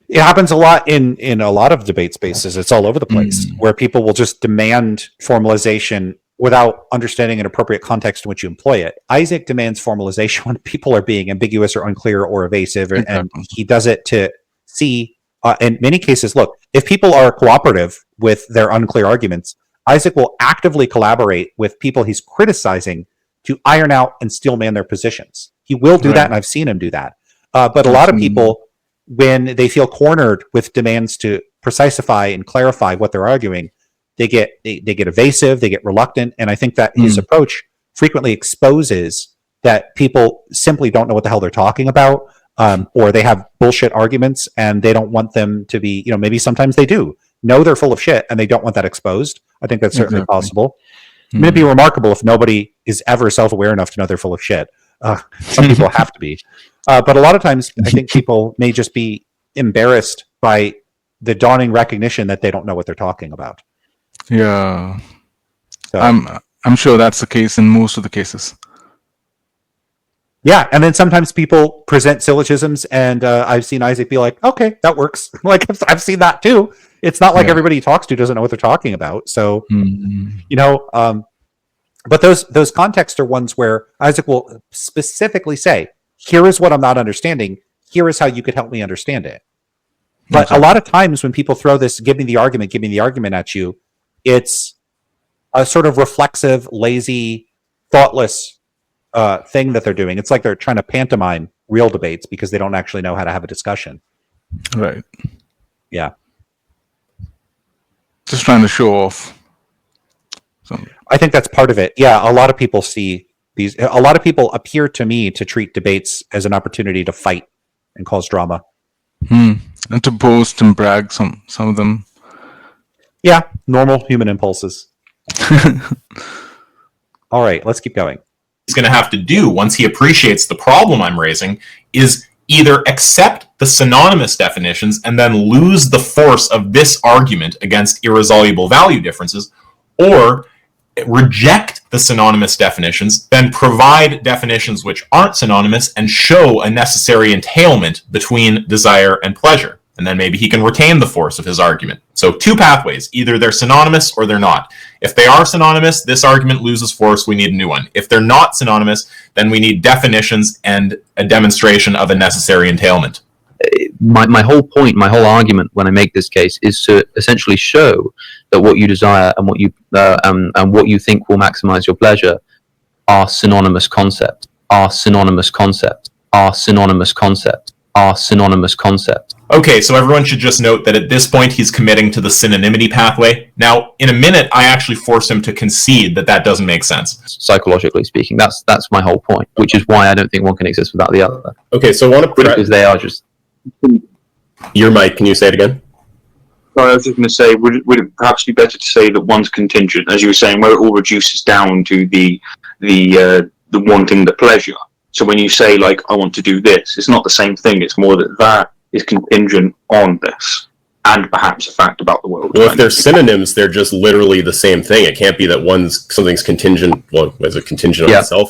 It happens a lot in a lot of debate spaces. It's all over the place where people will just demand formalization without understanding an appropriate context in which you employ it. Isaac demands formalization when people are being ambiguous or unclear or evasive, and he does it to see, in many cases, look, if people are cooperative with their unclear arguments, Isaac will actively collaborate with people he's criticizing to iron out and steel man their positions. He will do that, and I've seen him do that. But a lot of people, when they feel cornered with demands to precisify and clarify what they're arguing, they get evasive, they get reluctant, and I think that his approach frequently exposes that people simply don't know what the hell they're talking about, or they have bullshit arguments and they don't want them to be, maybe sometimes they do know they're full of shit and they don't want that exposed. I think that's certainly possible. I mean, it'd be remarkable if nobody is ever self-aware enough to know they're full of shit. Some people have to be. But a lot of times I think people may just be embarrassed by the dawning recognition that they don't know what they're talking about. Yeah. So, I'm sure that's the case in most of the cases. yeah, and then sometimes people present syllogisms, and I've seen Isaac be like, "Okay, that works." Like I've seen that too. It's not like everybody he talks to doesn't know what they're talking about. So, But those contexts are ones where Isaac will specifically say, here is what I'm not understanding. Here is how you could help me understand it. But a lot of times when people throw this, give me the argument at you, it's a sort of reflexive, lazy, thoughtless thing that they're doing. It's like they're trying to pantomime real debates because they don't actually know how to have a discussion. Right. Yeah. Just trying to show off. So. I think that's part of it. Yeah, a lot of people see these. A lot of people appear to me to treat debates as an opportunity to fight and cause drama. And to boast and brag, some of them. Yeah, normal human impulses. All right, let's keep going. He's going to have to do once he appreciates the problem I'm raising is either accept the synonymous definitions and then lose the force of this argument against irresolvable value differences, or reject the synonymous definitions, then provide definitions which aren't synonymous and show a necessary entailment between desire and pleasure. And then maybe he can retain the force of his argument. So 2 pathways, either they're synonymous or they're not. If they are synonymous, this argument loses force, we need a new one. If they're not synonymous, then we need definitions and a demonstration of a necessary entailment. My whole point, my whole argument when I make this case is to essentially show that what you desire and what you think will maximize your pleasure are synonymous concepts, are synonymous concepts, are synonymous concepts, are synonymous concepts. Okay, so everyone should just note that at this point he's committing to the synonymity pathway. Now, in a minute, I actually forced him to concede that that doesn't make sense. Psychologically speaking, that's my whole point, which is why I don't think one can exist without the other. Okay, so I want to because they are just. Your mic, can you say it again? I was just going to say, would it perhaps be better to say that one's contingent, as you were saying, where it all reduces down to the wanting the pleasure. So when you say, like, I want to do this, it's not the same thing. It's more that is contingent on this, and perhaps a fact about the world. Well, if they're synonyms, they're just literally the same thing. It can't be that something's contingent. Well, is it contingent on itself?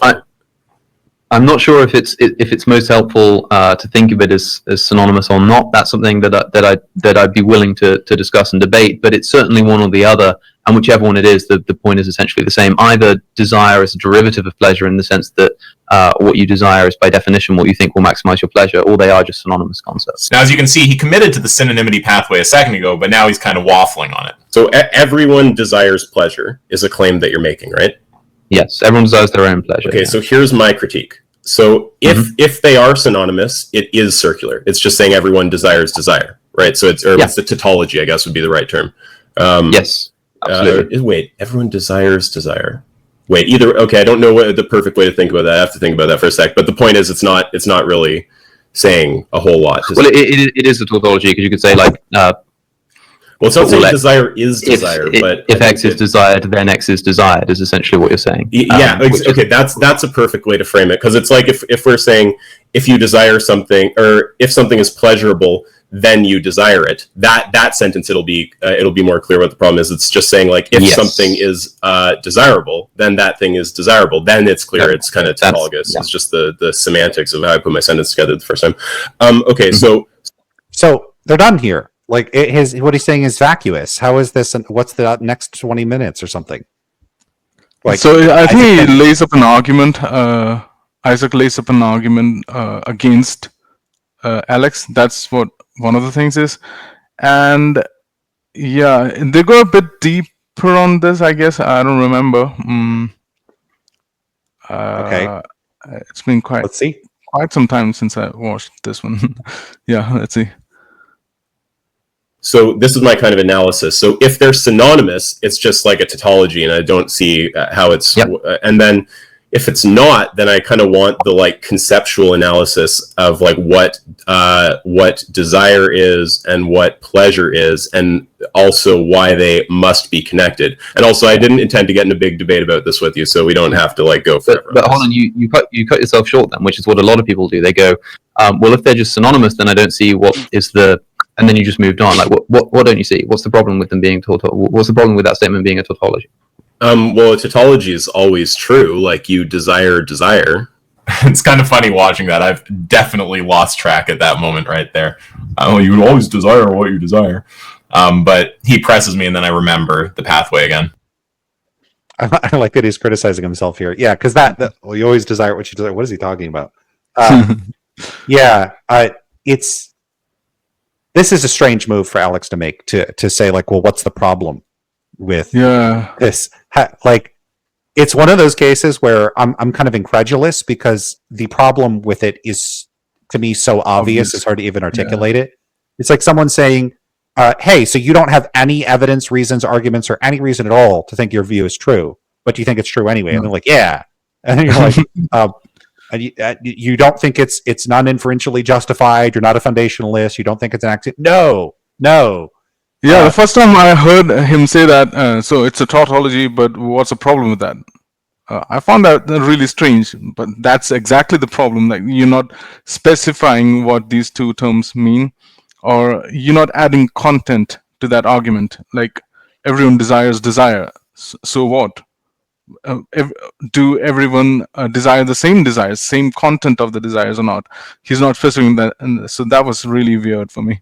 I'm not sure if it's most helpful to think of it as synonymous or not. That's something that I'd be willing to discuss and debate. But it's certainly one or the other, and whichever one it is, the point is essentially the same. Either desire is a derivative of pleasure in the sense that what you desire is by definition what you think will maximize your pleasure, or they are just synonymous concepts. Now, as you can see, he committed to the synonymity pathway a second ago, but now he's kind of waffling on it. So everyone desires pleasure is a claim that you're making, right? Yes, everyone desires their own pleasure. Okay, so here's my critique. So if they are synonymous, it is circular. It's just saying everyone desires desire, right? So it's the tautology, I guess, would be the right term. Yes, absolutely. Wait, everyone desires desire. Wait, okay, I don't know what the perfect way to think about that. I have to think about that for a sec. But the point is, it's not really saying a whole lot. Well, it is a tautology, because you could say, like, well, it's not saying desire is desire, but if X is desired, then X is desired, is essentially what you're saying. Yeah, okay, that's a perfect way to frame it, because it's like if we're saying if you desire something, or if something is pleasurable, then you desire it. That sentence, it'll be more clear what the problem is. It's just saying, like, if something is desirable, then that thing is desirable. Then it's clear. It's kind of tautologous. It's just the semantics of how I put my sentence together the first time. Okay, so they're done here. Like, what he's saying is vacuous. How is this? What's the next 20 minutes or something? Like, so I think he lays up an argument. Isaac lays up an argument against Alex. That's what one of the things is, and yeah, they go a bit deeper on this, I guess. I don't remember. Okay, it's been quite some time since I watched this one. Yeah, let's see. So this is my kind of analysis. So if they're synonymous, it's just like a tautology, and I don't see how it's. And then if it's not, then I kind of want the, like, conceptual analysis of, like, what desire is and what pleasure is, and also why they must be connected. And also, I didn't intend to get in a big debate about this with you, so we don't have to, like, go forever. But hold on, you cut yourself short then, which is what a lot of people do. They go, well, if they're just synonymous, then I don't see what is the. And then you just moved on. Like, what don't you see? What's the problem with them being what's the problem with that statement being a tautology? Well, a tautology is always true. Like, you desire desire. It's kind of funny watching that. I've definitely lost track at that moment right there. You always desire what you desire. But he presses me, and then I remember the pathway again. I like that he's criticizing himself here. Yeah, because well, you always desire what you desire. What is he talking about? Yeah, this is a strange move for Alex to make to say like, well, what's the problem with this? Like, it's one of those cases where I'm kind of incredulous because the problem with it is, to me, so obvious it's hard to even articulate it. It's like someone saying, hey, so you don't have any evidence, reasons, arguments, or any reason at all to think your view is true, but you think it's true anyway. And they're like, yeah. And you're like, you don't think it's non-inferentially justified. You're not a foundationalist. You don't think it's an accident. No. Yeah, the first time I heard him say that, so it's a tautology, but what's the problem with that? I found that really strange, but that's exactly the problem. Like, you're not specifying what these two terms mean, or you're not adding content to that argument. Like, everyone desires desire. So what? Do everyone desire the same desires, same content of the desires or not? He's not specifying that, and so that was really weird for me.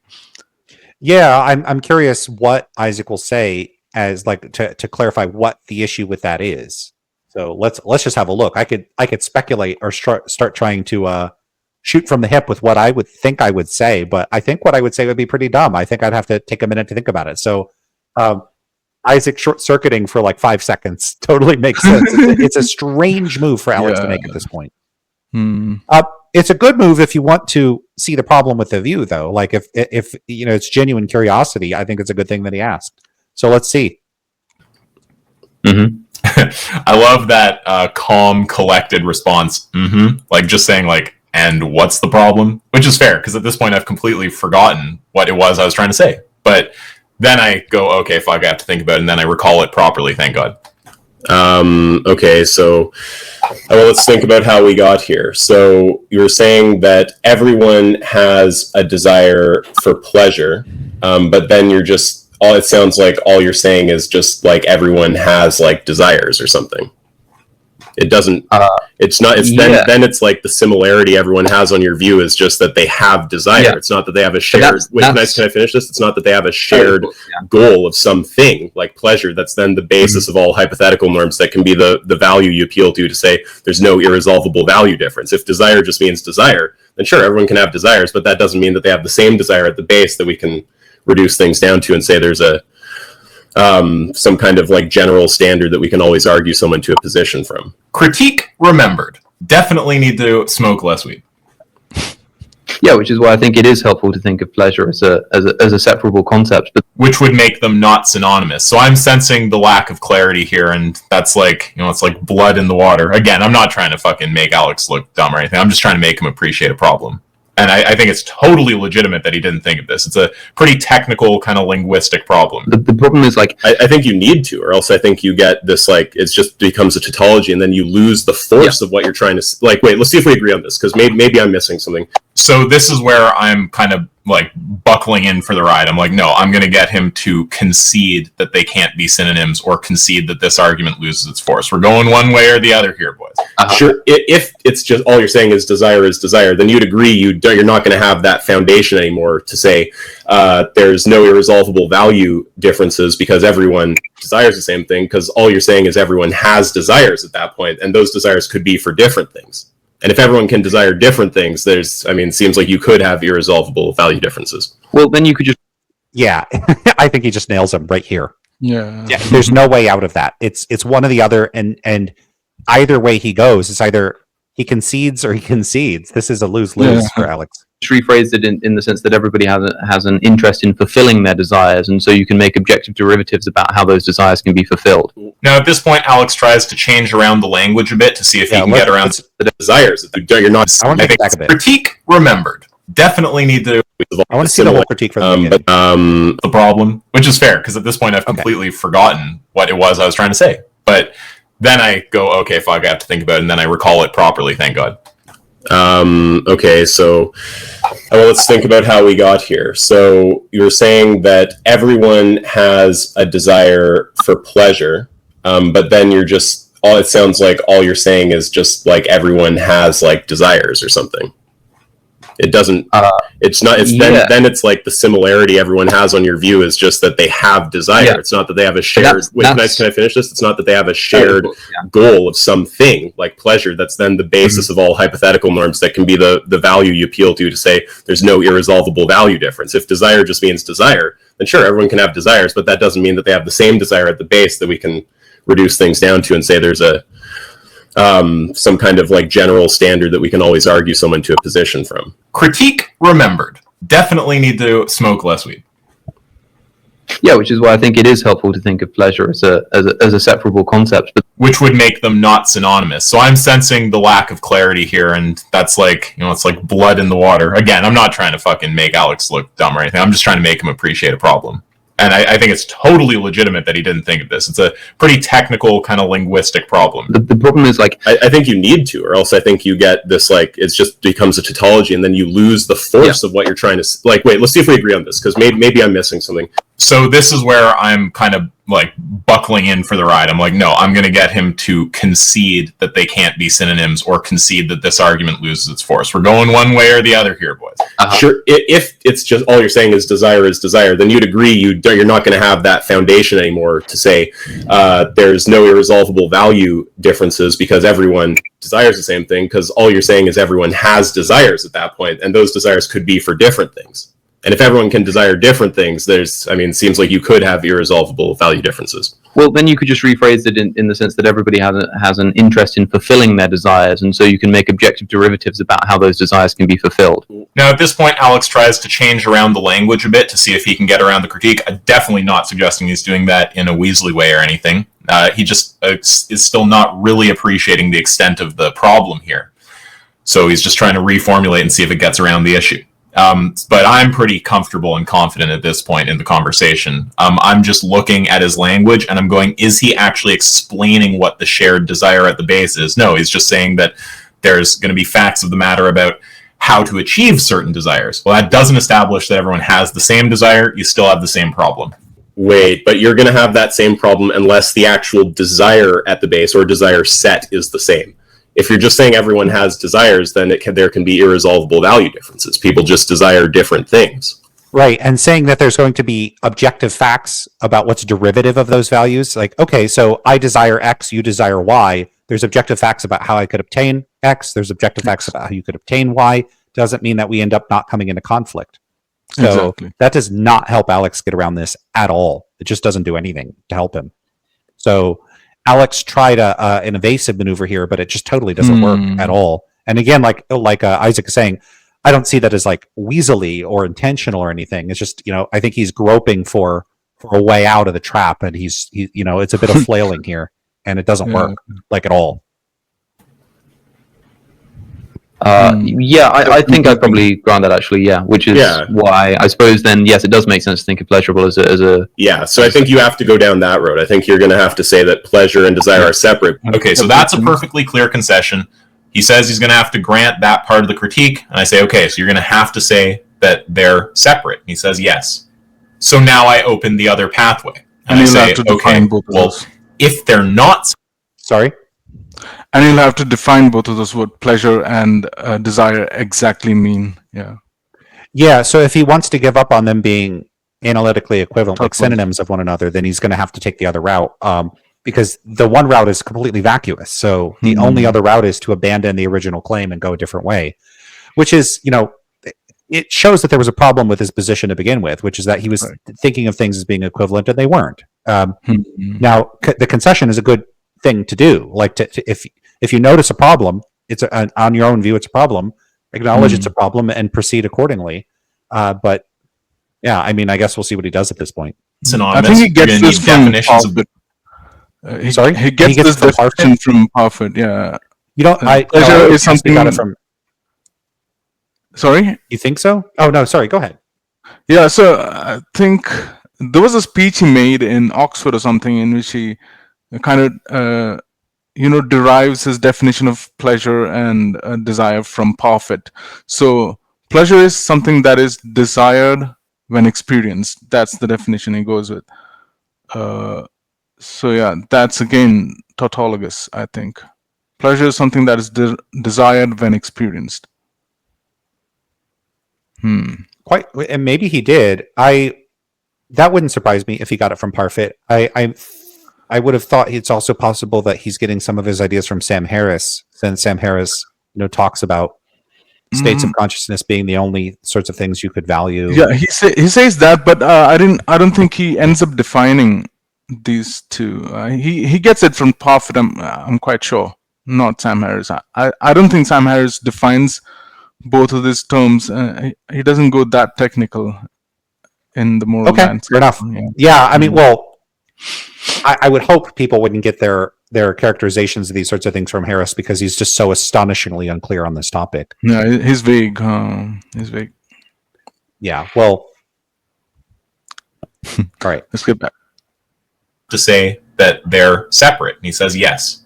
Yeah, I'm curious what Isaac will say as like to clarify what the issue with that is. So let's just have a look. I could speculate or start trying to shoot from the hip with what I would think I would say, but I think what I would say would be pretty dumb. I think I'd have to take a minute to think about it. So Isaac short-circuiting for like 5 seconds totally makes sense. It's a strange move for Alex to make at this point. It's a good move if you want to see the problem with the view, though. Like if it's genuine curiosity, I think it's a good thing that he asked. So let's see. I love that calm, collected response. Like just saying like, and what's the problem? Which is fair, because at this point I've completely forgotten what it was I was trying to say. But then I go, okay, fuck, I have to think about it, and then I recall it properly, thank God. Okay, so let's think about how we got here. So you were saying that everyone has a desire for pleasure, but then it sounds like all you're saying is just like everyone has like desires or something. It doesn't, it's not, it's then it's like the similarity everyone has on your view is just that they have desire. Yeah. It's not that they have a shared, can I finish this? It's not that they have a shared goal of something like pleasure. That's then the basis of all hypothetical norms that can be the value you appeal to say there's no irresolvable value difference. If desire just means desire, then sure, everyone can have desires, but that doesn't mean that they have the same desire at the base that we can reduce things down to and say there's some kind of like general standard that we can always argue someone to a position from. Critique remembered. Definitely need to smoke less weed. Yeah, which is why I think it is helpful to think of pleasure as a separable concept, but which would make them not synonymous. So I'm sensing the lack of clarity here, and that's like, it's like blood in the water. Again, I'm not trying to fucking make Alex look dumb or anything. I'm just trying to make him appreciate a problem. And I think it's totally legitimate that he didn't think of this. It's a pretty technical kind of linguistic problem. The problem is like... I think you need to, or else I think you get this, like, it just becomes a tautology, and then you lose the force of what you're trying to... Like, wait, let's see if we agree on this, because maybe I'm missing something. So this is where I'm kind of, like, buckling in for the ride. I'm like, no, I'm going to get him to concede that they can't be synonyms or concede that this argument loses its force. We're going one way or the other here, boys. Sure, if it's just all you're saying is desire, then you'd agree you're not going to have that foundation anymore to say there's no irresolvable value differences because everyone desires the same thing, because all you're saying is everyone has desires at that point, and those desires could be for different things. And if everyone can desire different things, it seems like you could have irresolvable value differences. Well, then you could just... Yeah, I think he just nails them right here. Yeah. There's no way out of that. It's one or the other, and either way he goes, it's either he concedes or he concedes. This is a lose-lose for Alex. Rephrased it in the sense that everybody has an interest in fulfilling their desires, and so you can make objective derivatives about how those desires can be fulfilled. Now, at this point, Alex tries to change around the language a bit to see if he can get around the desires. You're not. I want to take back a bit. Critique remembered. Definitely need to. I want to see the whole critique from the beginning. The problem, which is fair, because at this point I've completely forgotten what it was I was trying to say. But then I go, okay, fuck, I have to think about it, and then I recall it properly, thank God. Okay, so let's think about how we got here. So you're saying that everyone has a desire for pleasure, but then it sounds like all you're saying is just like everyone has like desires or something. It doesn't. It's not. It's then it's like the similarity everyone has on your view is just that they have desire. Yeah. It's not that they have a shared. Wait, can I finish this? It's not that they have a shared goal of something like pleasure. That's then the basis of all hypothetical norms. That can be the value you appeal to say there's no irresolvable value difference. If desire just means desire, then sure, everyone can have desires, but that doesn't mean that they have the same desire at the base that we can reduce things down to and say there's a some kind of like general standard that we can always argue someone to a position from. Critique remembered. Definitely need to smoke less weed. Yeah, which is why I think it is helpful to think of pleasure as a separable concept, but which would make them not synonymous. So I'm sensing the lack of clarity here, and that's like, it's like blood in the water. Again, I'm not trying to fucking make Alex look dumb or anything. I'm just trying to make him appreciate a problem. And I think it's totally legitimate that he didn't think of this. It's a pretty technical kind of linguistic problem. The problem is like... I think you need to, or else I think you get this, like, it just becomes a tautology, and then you lose the force of what you're trying to... Like, wait, let's see if we agree on this, because maybe I'm missing something. So this is where I'm kind of, like, buckling in for the ride. I'm like, no, I'm going to get him to concede that they can't be synonyms or concede that this argument loses its force. We're going one way or the other here, boys. Sure, if it's just all you're saying is desire, then you'd agree you're not going to have that foundation anymore to say there's no irresolvable value differences because everyone desires the same thing, because all you're saying is everyone has desires at that point, and those desires could be for different things. And if everyone can desire different things, it seems like you could have irresolvable value differences. Well, then you could just rephrase it in the sense that everybody has an interest in fulfilling their desires, and so you can make objective derivatives about how those desires can be fulfilled. Now, at this point, Alex tries to change around the language a bit to see if he can get around the critique. I'm definitely not suggesting he's doing that in a Weasley way or anything. He just is still not really appreciating the extent of the problem here. So he's just trying to reformulate and see if it gets around the issue. But I'm pretty comfortable and confident at this point in the conversation. I'm just looking at his language and I'm going, is he actually explaining what the shared desire at the base is? No, he's just saying that there's going to be facts of the matter about how to achieve certain desires. Well, that doesn't establish that everyone has the same desire. You still have the same problem. Wait, but you're going to have that same problem unless the actual desire at the base or desire set is the same. If you're just saying everyone has desires, then there can be irresolvable value differences. People just desire different things. Right, and saying that there's going to be objective facts about what's derivative of those values, like, okay, so I desire X, you desire Y. There's objective facts about how I could obtain X. There's objective facts about how you could obtain Y. Doesn't mean that we end up not coming into conflict. So that does not help Alex get around this at all. It just doesn't do anything to help him. So Alex tried an evasive maneuver here, but it just totally doesn't work at all. And again, like Isaac is saying, I don't see that as like weaselly or intentional or anything. It's just, I think he's groping for a way out of the trap, and he's it's a bit of flailing here, and it doesn't work like at all. I think I'd probably grant that actually, which is why I suppose then, yes, it does make sense to think of pleasurable as a... Yeah, so I think you have to go down that road. I think you're going to have to say that pleasure and desire are separate. Okay, so that's a perfectly clear concession. He says he's going to have to grant that part of the critique, and I say, okay, so you're going to have to say that they're separate. He says yes. So now I open the other pathway. And I say, okay, well, if they're not... Sorry? And you'll have to define both of those, what pleasure and desire exactly mean. Yeah. So if he wants to give up on them being analytically equivalent, like synonyms of one another, then he's going to have to take the other route, because the one route is completely vacuous. So the only other route is to abandon the original claim and go a different way, which is, it shows that there was a problem with his position to begin with, which is that he was thinking of things as being equivalent and they weren't. Now, the concession is a good thing to do. Like if you notice a problem, it's on your own view, it's a problem. Acknowledge it's a problem and proceed accordingly. But yeah, I guess we'll see what he does at this point. I think he gets this from Parfit. He gets this definition from Parfit. Yeah. Pleasure is something. Got it from. Sorry, you think so? Oh no, sorry. Go ahead. Yeah. So I think there was a speech he made in Oxford or something in which he kind of derives his definition of pleasure and desire from Parfit. So pleasure is something that is desired when experienced. That's the definition he goes with. So yeah, that's again tautologous, I think. Pleasure is something that is desired when experienced. Quite, and maybe he did. That wouldn't surprise me if he got it from Parfit. I would have thought it's also possible that he's getting some of his ideas from Sam Harris, since Sam Harris, talks about states of consciousness being the only sorts of things you could value. Yeah, he says that, but I don't think he ends up defining these two. He gets it from Parfit. I'm quite sure, not Sam Harris. I don't think Sam Harris defines both of these terms. He doesn't go that technical in the moral landscape. Fair enough. Yeah, I mean, well, I would hope people wouldn't get their characterizations of these sorts of things from Harris, because he's just so astonishingly unclear on this topic. Yeah, he's vague. He's vague. Yeah, well, all right. Let's get back. To say that they're separate. And he says, yes.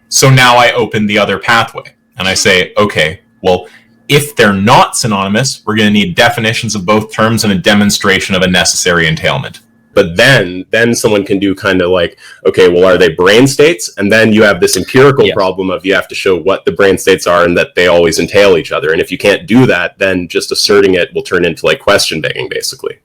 So now I open the other pathway. And I say, okay, well, if they're not synonymous, we're going to need definitions of both terms and a demonstration of a necessary entailment. But then someone can do kind of like, okay, well, are they brain states? And then you have this empirical problem of you have to show what the brain states are and that they always entail each other. And if you can't do that, then just asserting it will turn into like question begging, basically.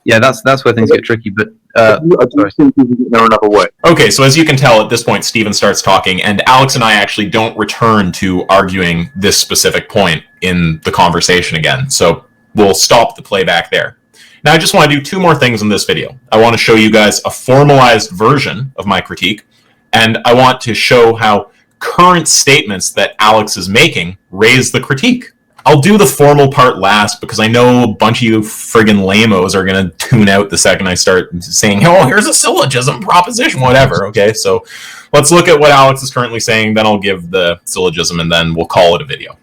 Yeah, that's where things get tricky. But I think we can get there another way. Okay, so as you can tell, at this point, Stephen starts talking, and Alex and I actually don't return to arguing this specific point in the conversation again. So we'll stop the playback there. Now, I just want to do two more things in this video. I want to show you guys a formalized version of my critique, and I want to show how current statements that Alex is making raise the critique. I'll do the formal part last, because I know a bunch of you friggin' lamos are going to tune out the second I start saying, oh, here's a syllogism, proposition, whatever, okay? So let's look at what Alex is currently saying, then I'll give the syllogism, and then we'll call it a video.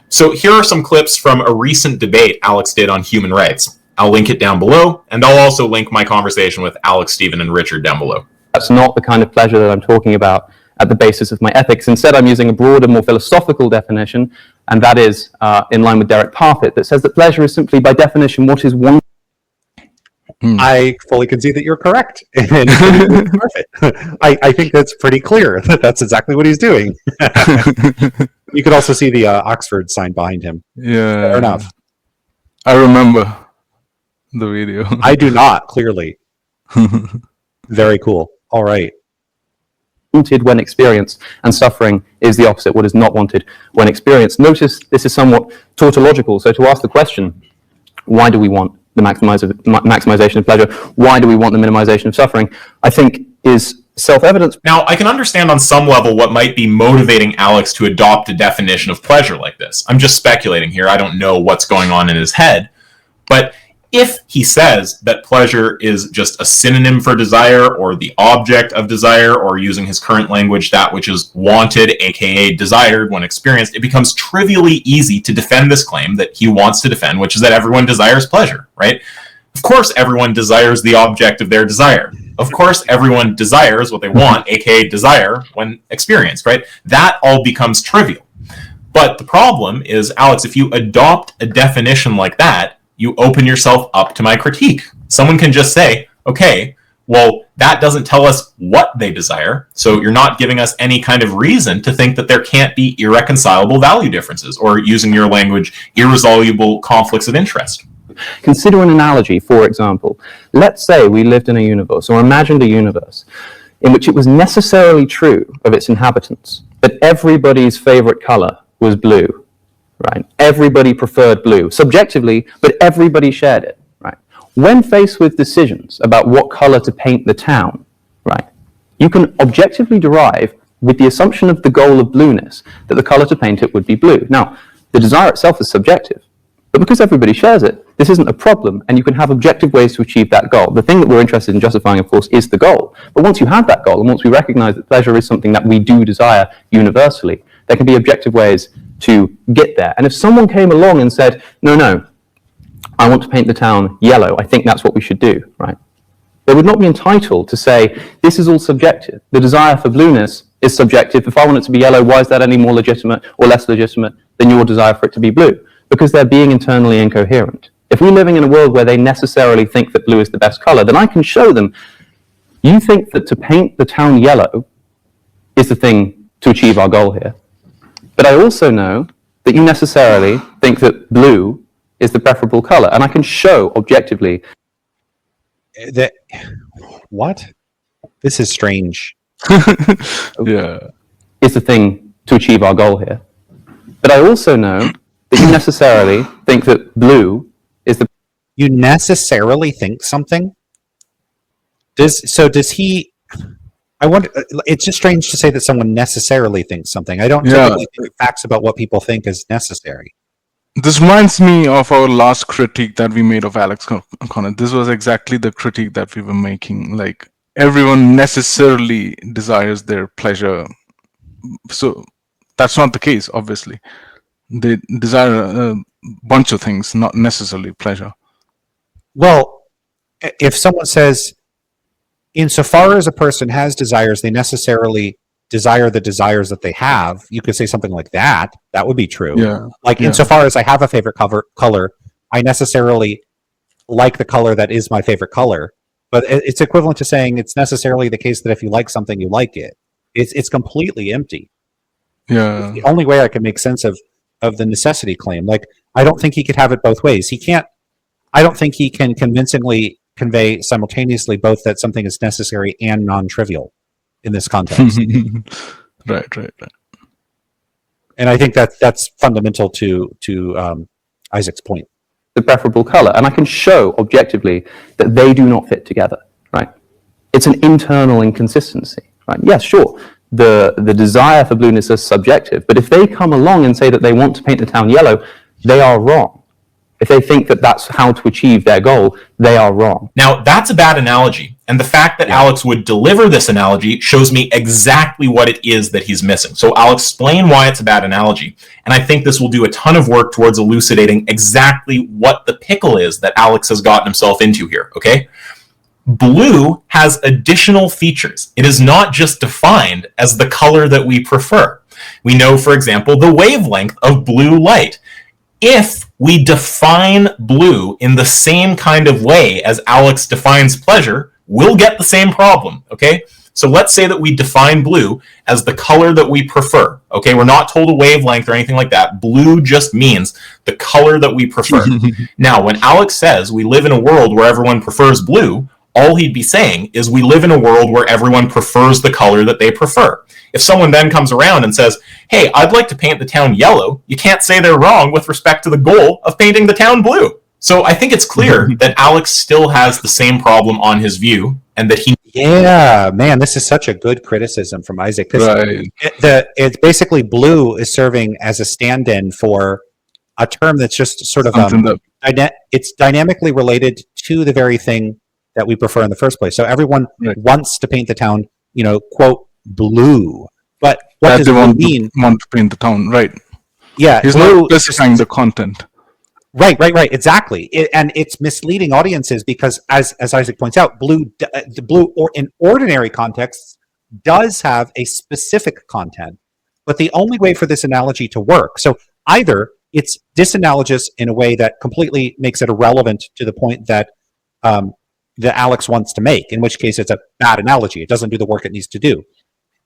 So here are some clips from a recent debate Alex did on human rights. I'll link it down below, and I'll also link my conversation with Alex, Stephen, and Richard down below. That's not the kind of pleasure that I'm talking about at the basis of my ethics. Instead, I'm using a broader, more philosophical definition, and that is in line with Derek Parfit, that says that pleasure is simply, by definition, what is wanted. I fully concede that you're correct. I think that's pretty clear. That's exactly what he's doing. You could also see the Oxford sign behind him. Yeah. Fair enough. I remember the video. I do not, clearly. Very cool. All right. Wanted when experienced, and suffering is the opposite, what is not wanted when experienced. Notice this is somewhat tautological. So to ask the question, why do we want the maximization of pleasure? Why do we want the minimization of suffering? I think is self-evident. Now, I can understand on some level what might be motivating Alex to adopt a definition of pleasure like this. I'm just speculating here. I don't know what's going on in his head. But if he says that pleasure is just a synonym for desire, or the object of desire, or using his current language, that which is wanted, aka desired when experienced, it becomes trivially easy to defend this claim that he wants to defend, which is that everyone desires pleasure, right? Of course everyone desires the object of their desire. Of course everyone desires what they want, aka desire, when experienced, right? That all becomes trivial. But the problem is, Alex, if you adopt a definition like that, you open yourself up to my critique. Someone can just say, okay, well, that doesn't tell us what they desire, so you're not giving us any kind of reason to think that there can't be irreconcilable value differences, or, using your language, irresolvable conflicts of interest. Consider an analogy, for example. Let's say we lived in a universe, or imagined a universe, in which it was necessarily true of its inhabitants that everybody's favorite color was blue. Right? Everybody preferred blue, subjectively, but everybody shared it. Right? When faced with decisions about what color to paint the town, right, you can objectively derive, with the assumption of the goal of blueness, that the color to paint it would be blue. Now, the desire itself is subjective, but because everybody shares it, this isn't a problem, and you can have objective ways to achieve that goal. The thing that we're interested in justifying, of course, is the goal. But once you have that goal, and once we recognize that pleasure is something that we do desire universally, there can be objective ways to get there. And if someone came along and said, no, I want to paint the town yellow, I think that's what we should do, right? They would not be entitled to say, this is all subjective. The desire for blueness is subjective. If I want it to be yellow, why is that any more legitimate or less legitimate than your desire for it to be blue? Because they're being internally incoherent. If we're living in a world where they necessarily think that blue is the best color, then I can show them, you think that to paint the town yellow is the thing to achieve our goal here. But I also know that you necessarily think that blue is the preferable color, and I can show objectively that. What? This is strange. Yeah. is the thing to achieve our goal here. But I also know that you necessarily think that blue is the. You necessarily think something? Does he? I wonder. It's just strange to say that someone necessarily thinks something. I don't typically think facts about what people think is necessary. This reminds me of our last critique that we made of Alex Conant. This was exactly the critique that we were making. Like, everyone necessarily desires their pleasure. So that's not the case, obviously. They desire a bunch of things, not necessarily pleasure. Well, if someone says, insofar as a person has desires, they necessarily desire the desires that they have, you could say something like that. That would be true. Yeah. Like, insofar as I have a favorite color, I necessarily like the color that is my favorite color. But it's equivalent to saying it's necessarily the case that if you like something, you like it. It's completely empty. Yeah. It's the only way I can make sense of the necessity claim. Like, I don't think he could have it both ways. I don't think he can convincingly convey simultaneously both that something is necessary and non-trivial in this context. Right. And I think that's fundamental to Isaac's point. The preferable color, and I can show objectively that they do not fit together, right? It's an internal inconsistency, right? Yes, sure, the desire for blueness is subjective, but if they come along and say that they want to paint the town yellow, they are wrong. If they think that that's how to achieve their goal, they are wrong. Now, that's a bad analogy, and the fact that Alex would deliver this analogy shows me exactly what it is that he's missing. So I'll explain why it's a bad analogy, and I think this will do a ton of work towards elucidating exactly what the pickle is that Alex has gotten himself into here, okay? Blue has additional features. It is not just defined as the color that we prefer. We know, for example, the wavelength of blue light. If we define blue in the same kind of way as Alex defines pleasure, we'll get the same problem, okay? So let's say that we define blue as the color that we prefer, okay? We're not told a wavelength or anything like that. Blue just means the color that we prefer. Now, when Alex says we live in a world where everyone prefers blue, all he'd be saying is we live in a world where everyone prefers the color that they prefer. If someone then comes around and says, hey, I'd like to paint the town yellow, you can't say they're wrong with respect to the goal of painting the town blue. So I think it's clear that Alex still has the same problem on his view, and that he... Yeah, man, this is such a good criticism from Isaac. Right. It's basically blue is serving as a stand-in for a term that's just sort of it's dynamically related to the very thing that we prefer in the first place. So everyone wants to paint the town, quote, blue. But what does blue mean? Want to paint the town, right? Yeah, he's blue not specifying the content. Right, exactly. And it's misleading audiences because, as Isaac points out, blue or in ordinary contexts does have a specific content. But the only way for this analogy to work, so either it's disanalogous in a way that completely makes it irrelevant to the point that that Alex wants to make, in which case it's a bad analogy. It doesn't do the work it needs to do.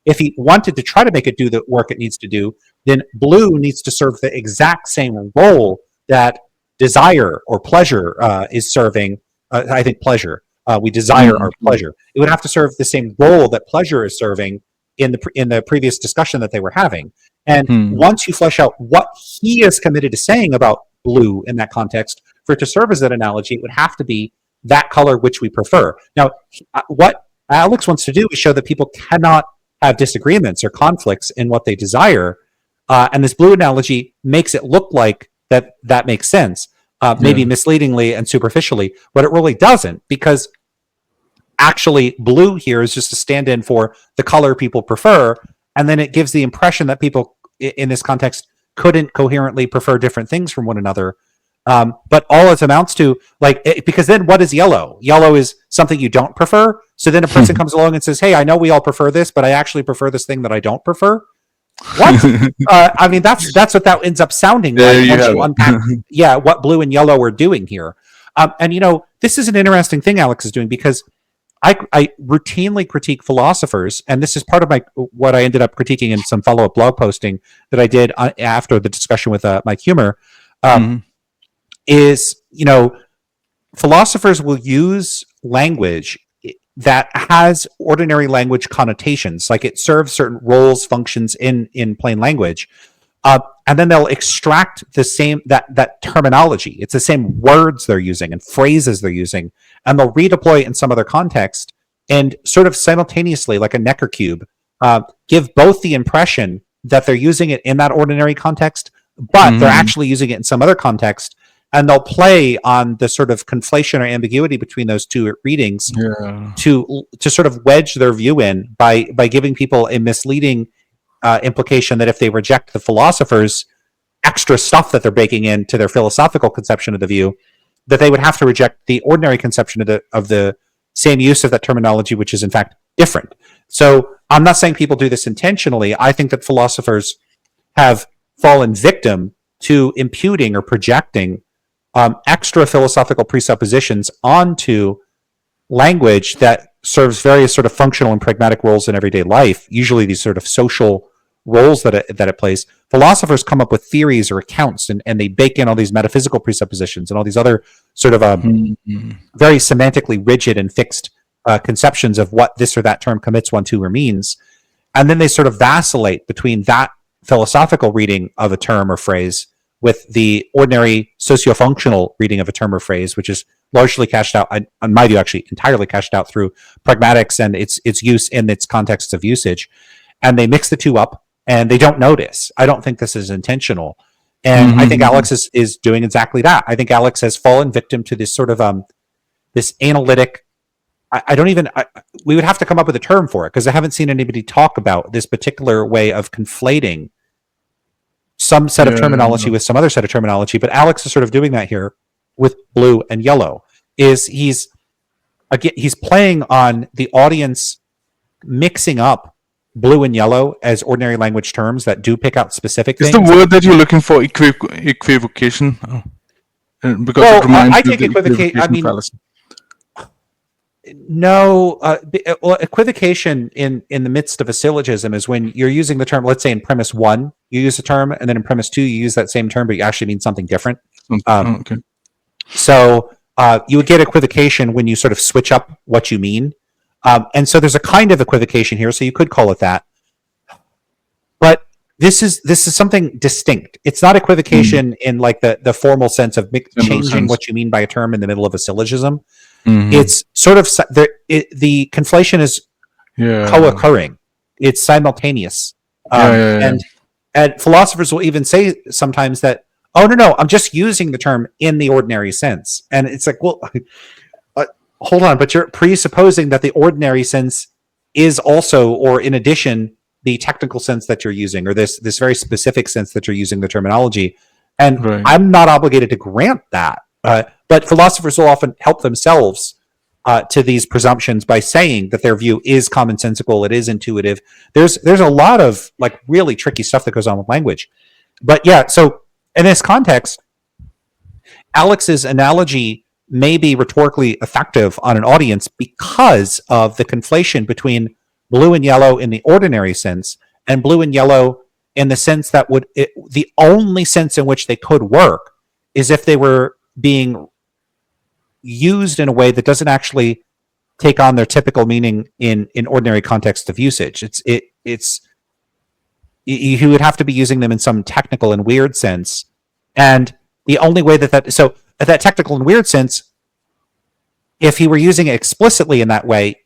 If he wanted to try to make it do the work it needs to do, then blue needs to serve the exact same role that desire or pleasure is serving. I think pleasure. We desire our pleasure. It would have to serve the same role that pleasure is serving in the previous discussion that they were having. And once you flesh out what he is committed to saying about blue in that context, for it to serve as that analogy, it would have to be that color which we prefer. Now, what Alex wants to do is show that people cannot have disagreements or conflicts in what they desire. And this blue analogy makes it look like that makes sense, maybe misleadingly and superficially, but it really doesn't, because actually blue here is just a stand-in for the color people prefer, and then it gives the impression that people in this context couldn't coherently prefer different things from one another. But all it amounts to, because then what is yellow? Yellow is something you don't prefer. So then a person comes along and says, hey, I know we all prefer this, but I actually prefer this thing that I don't prefer. What? I mean, that's what that ends up sounding like once you unpack, what blue and yellow are doing here. And this is an interesting thing Alex is doing, because I routinely critique philosophers, and this is part of what I ended up critiquing in some follow-up blog posting that I did after the discussion with Mike Humer. is, philosophers will use language that has ordinary language connotations, like it serves certain roles, functions in plain language, and then they'll extract the same that terminology. It's the same words they're using and phrases they're using, and they'll redeploy it in some other context, and sort of simultaneously, like a Necker cube, give both the impression that they're using it in that ordinary context, but they're actually using it in some other context. And they'll play on the sort of conflation or ambiguity between those two readings to sort of wedge their view in by giving people a misleading implication that if they reject the philosophers' extra stuff that they're baking into their philosophical conception of the view, that they would have to reject the ordinary conception of the same use of that terminology, which is in fact different. So I'm not saying people do this intentionally. I think that philosophers have fallen victim to imputing or projecting extra philosophical presuppositions onto language that serves various sort of functional and pragmatic roles in everyday life, usually these sort of social roles that it plays. Philosophers come up with theories or accounts, and they bake in all these metaphysical presuppositions and all these other sort of very semantically rigid and fixed conceptions of what this or that term commits one to or means. And then they sort of vacillate between that philosophical reading of a term or phrase with the ordinary socio-functional reading of a term or phrase, which is largely cashed out, in my view, actually entirely cashed out through pragmatics and its use in its contexts of usage. And they mix the two up, and they don't notice. I don't think this is intentional. And I think Alex is doing exactly that. I think Alex has fallen victim to this sort of this analytic. We would have to come up with a term for it, because I haven't seen anybody talk about this particular way of conflating some set of terminology with some other set of terminology. But Alex is sort of doing that here with blue and yellow. He's playing on the audience mixing up blue and yellow as ordinary language terms that do pick out specific things. Is the word that you're looking for equivocation? Because it reminds I you take of the equivocation. fallacy. No, equivocation in the midst of a syllogism is when you're using the term, let's say in premise 1, you use a term, and then in premise 2, you use that same term, but you actually mean something different. Okay. So you would get equivocation when you sort of switch up what you mean. And so there's a kind of equivocation here, so you could call it that. But this is something distinct. It's not equivocation in like the formal sense of changing what you mean by a term in the middle of a syllogism. It's sort of the conflation is co-occurring. It's simultaneous. And philosophers will even say sometimes that, oh, no, I'm just using the term in the ordinary sense. And it's like, well, hold on, but you're presupposing that the ordinary sense is also, or in addition, the technical sense that you're using, or this very specific sense that you're using the terminology. And I'm not obligated to grant that. But philosophers will often help themselves to these presumptions by saying that their view is commonsensical, it is intuitive. There's a lot of like really tricky stuff that goes on with language. But yeah, so in this context, Alex's analogy may be rhetorically effective on an audience because of the conflation between blue and yellow in the ordinary sense and blue and yellow in the sense that the only sense in which they could work is if they were being used in a way that doesn't actually take on their typical meaning in ordinary context of usage. You would have to be using them in some technical and weird sense. And the only way so that technical and weird sense, if he were using it explicitly in that way,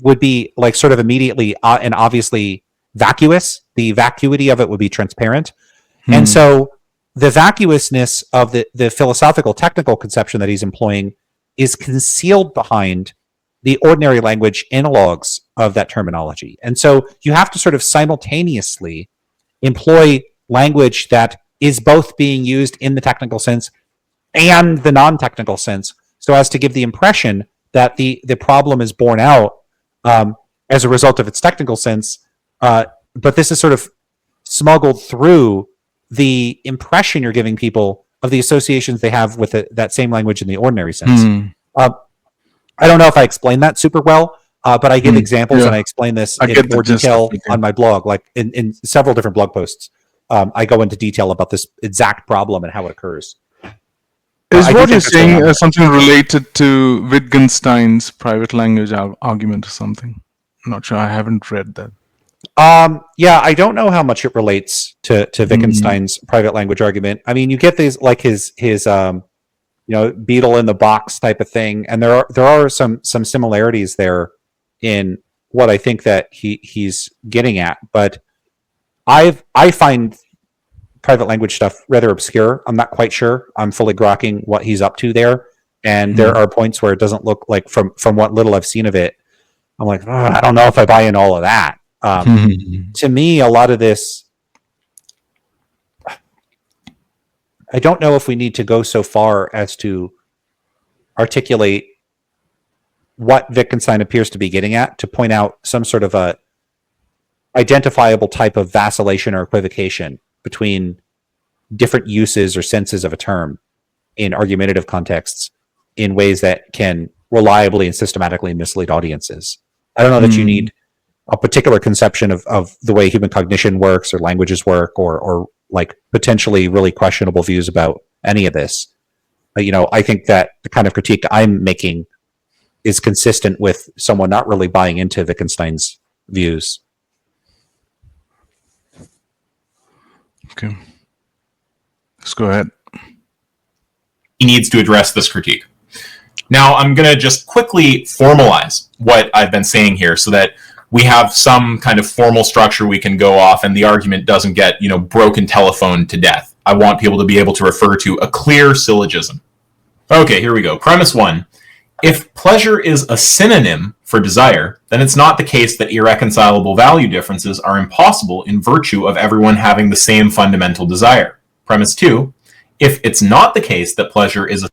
would be like sort of immediately and obviously vacuous. The vacuity of it would be transparent. And so the vacuousness of the philosophical technical conception that he's employing is concealed behind the ordinary language analogs of that terminology. And so you have to sort of simultaneously employ language that is both being used in the technical sense and the non-technical sense, so as to give the impression that the problem is borne out as a result of its technical sense. But this is sort of smuggled through the impression you're giving people of the associations they have with that same language in the ordinary sense. I don't know if I explained that super well, but I give examples and I explain this in more detail on my blog, like in several different blog posts. I go into detail about this exact problem and how it occurs. Is I do what you're think that's going saying on. something related to Wittgenstein's private language argument or something? I'm not sure. I haven't read that. Yeah, I don't know how much it relates to Wittgenstein's private language argument. I mean, you get these like his beetle in the box type of thing, and there are some similarities there in what I think that he's getting at. But I find private language stuff rather obscure. I'm not quite sure. I'm fully grokking what he's up to there, and there are points where it doesn't look like from what little I've seen of it. I'm like, I don't know if I buy in all of that. To me, a lot of this, I don't know if we need to go so far as to articulate what Wittgenstein appears to be getting at to point out some sort of a identifiable type of vacillation or equivocation between different uses or senses of a term in argumentative contexts in ways that can reliably and systematically mislead audiences. I don't know that you need a particular conception of the way human cognition works or languages work or like potentially really questionable views about any of this. I think that the kind of critique I'm making is consistent with someone not really buying into Wittgenstein's views. Okay. Let's go ahead. He needs to address this critique. Now, I'm going to just quickly formalize what I've been saying here so that we have some kind of formal structure we can go off and the argument doesn't get, broken telephone to death. I want people to be able to refer to a clear syllogism. Okay, here we go. Premise 1. If pleasure is a synonym for desire, then it's not the case that irreconcilable value differences are impossible in virtue of everyone having the same fundamental desire. Premise 2. If it's not the case that pleasure is a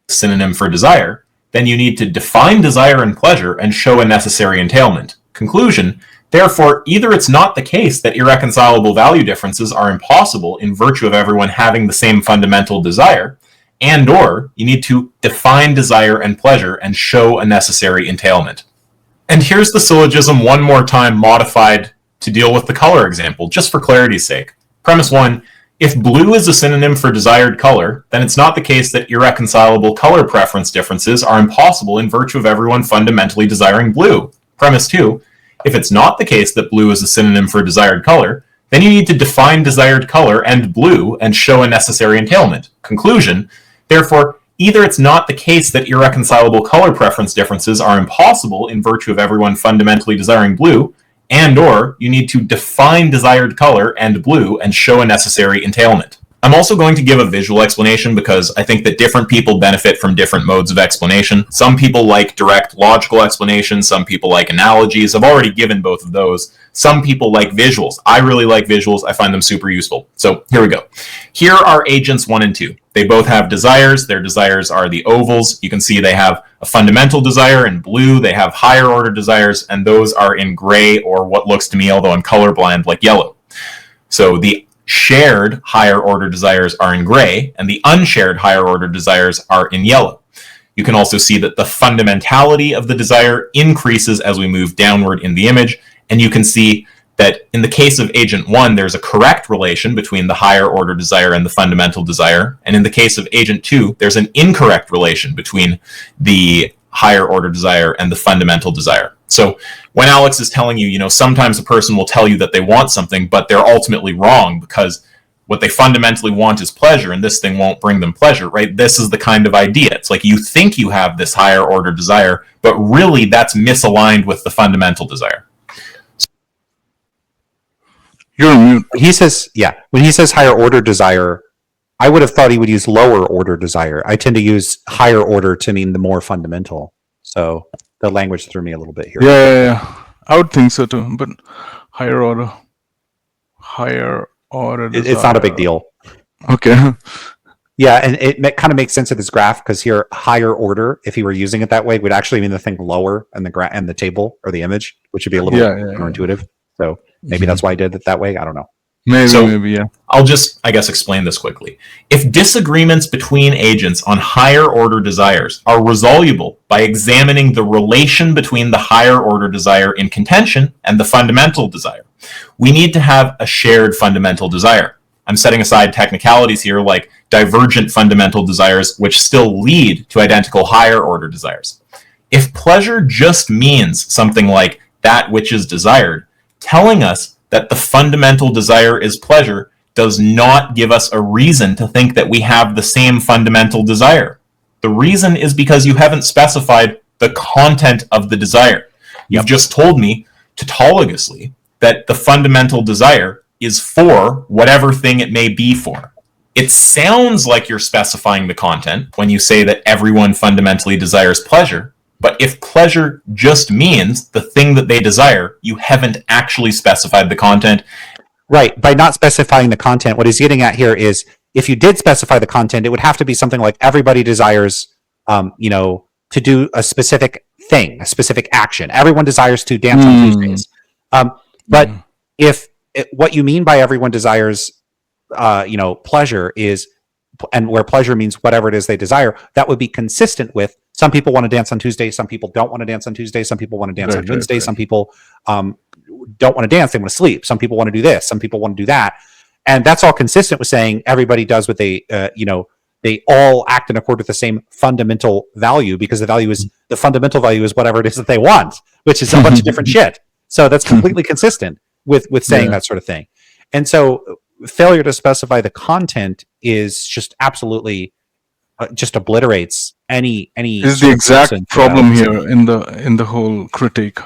synonym for desire, then you need to define desire and pleasure and show a necessary entailment. Conclusion, therefore, either it's not the case that irreconcilable value differences are impossible in virtue of everyone having the same fundamental desire, and or you need to define desire and pleasure and show a necessary entailment. And here's the syllogism one more time modified to deal with the color example, just for clarity's sake. Premise 1, if blue is a synonym for desired color, then it's not the case that irreconcilable color preference differences are impossible in virtue of everyone fundamentally desiring blue. Premise 2, if it's not the case that blue is a synonym for desired color, then you need to define desired color and blue and show a necessary entailment. Conclusion, therefore, either it's not the case that irreconcilable color preference differences are impossible in virtue of everyone fundamentally desiring blue, and or you need to define desired color and blue and show a necessary entailment. I'm also going to give a visual explanation because I think that different people benefit from different modes of explanation. Some people like direct logical explanation, some people like analogies. I've already given both of those. Some people like visuals. I really like visuals. I find them super useful. So here we go. Here are agents 1 and 2. They both have desires. Their desires are the ovals. You can see they have a fundamental desire in blue. They have higher order desires, and those are in gray or what looks to me, although I'm colorblind, like yellow. So the shared higher order desires are in gray, and the unshared higher order desires are in yellow. You can also see that the fundamentality of the desire increases as we move downward in the image, and you can see that in the case of agent 1, there's a correct relation between the higher order desire and the fundamental desire, and in the case of agent 2, there's an incorrect relation between the higher order desire and the fundamental desire. So when Alex is telling you, sometimes a person will tell you that they want something, but they're ultimately wrong because what they fundamentally want is pleasure, and this thing won't bring them pleasure, right? This is the kind of idea. It's like you think you have this higher order desire, but really that's misaligned with the fundamental desire. You're on mute. When he says higher order desire, I would have thought he would use lower order desire. I tend to use higher order to mean the more fundamental. So the language threw me a little bit here. Yeah. I would think so too, but higher order. It's not a big deal. Okay. Yeah, and it kind of makes sense of this graph because here higher order, if he were using it that way, would actually mean the thing lower in the table or the image, which would be a little counterintuitive. So maybe that's why I did it that way. I don't know. Maybe, yeah. I'll just, I guess, explain this quickly. If disagreements between agents on higher order desires are resolvable by examining the relation between the higher order desire in contention and the fundamental desire, we need to have a shared fundamental desire. I'm setting aside technicalities here like divergent fundamental desires, which still lead to identical higher order desires. If pleasure just means something like that which is desired, telling us that the fundamental desire is pleasure does not give us a reason to think that we have the same fundamental desire. The reason is because you haven't specified the content of the desire. You've just told me tautologously that the fundamental desire is for whatever thing it may be for. It sounds like you're specifying the content when you say that everyone fundamentally desires pleasure, but if pleasure just means the thing that they desire, you haven't actually specified the content. Right. By not specifying the content, what he's getting at here is if you did specify the content, it would have to be something like everybody desires, to do a specific thing, a specific action. Everyone desires to dance on Tuesdays. But if what you mean by everyone desires, pleasure is, and where pleasure means whatever it is they desire, that would be consistent with some people want to dance on Tuesday, some people don't want to dance on Tuesday, some people want to dance on Wednesday, some people don't want to dance, they want to sleep, some people want to do this, some people want to do that. And that's all consistent with saying everybody does what they, they all act in accord with the same fundamental value, because the fundamental value is whatever it is that they want, which is a bunch of different shit. So that's completely consistent with saying that sort of thing. And so failure to specify the content is just absolutely just obliterates any is the exact problem here in the whole critique.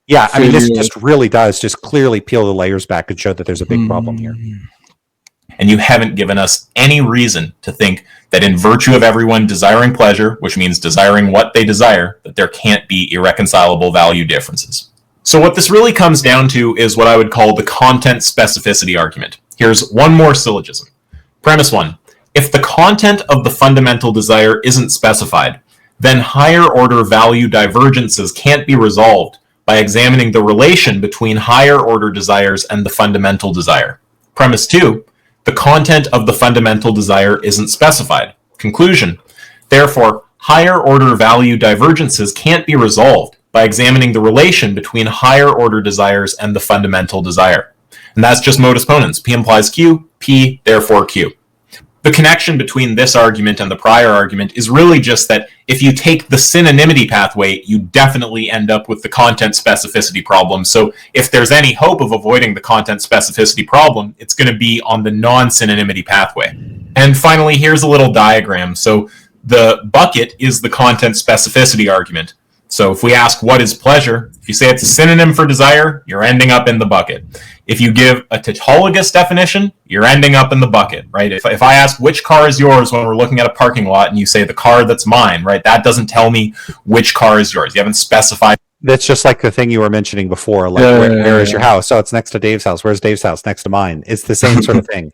Yeah, I mean, this just really does just clearly peel the layers back and show that there's a big problem here. And you haven't given us any reason to think that in virtue of everyone desiring pleasure, which means desiring what they desire, that there can't be irreconcilable value differences. So what this really comes down to is what I would call the content specificity argument. Here's one more syllogism. Premise 1. If the content of the fundamental desire isn't specified, then higher order value divergences can't be resolved by examining the relation between higher order desires and the fundamental desire. Premise 2. The content of the fundamental desire isn't specified. Conclusion. Therefore, higher order value divergences can't be resolved by examining the relation between higher order desires and the fundamental desire. And that's just modus ponens. P implies Q, P, therefore Q. The connection between this argument and the prior argument is really just that if you take the synonymity pathway, you definitely end up with the content specificity problem. So if there's any hope of avoiding the content specificity problem, it's going to be on the non-synonymity pathway. And finally, here's a little diagram. So the bucket is the content specificity argument. So if we ask what is pleasure, if you say it's a synonym for desire, you're ending up in the bucket. If you give a tautologous definition, you're ending up in the bucket, right? If I ask which car is yours when we're looking at a parking lot and you say the car that's mine, right? That doesn't tell me which car is yours. You haven't specified. That's just like the thing you were mentioning before, like where is your house? Oh, it's next to Dave's house. Where's Dave's house? Next to mine. It's the same sort of thing.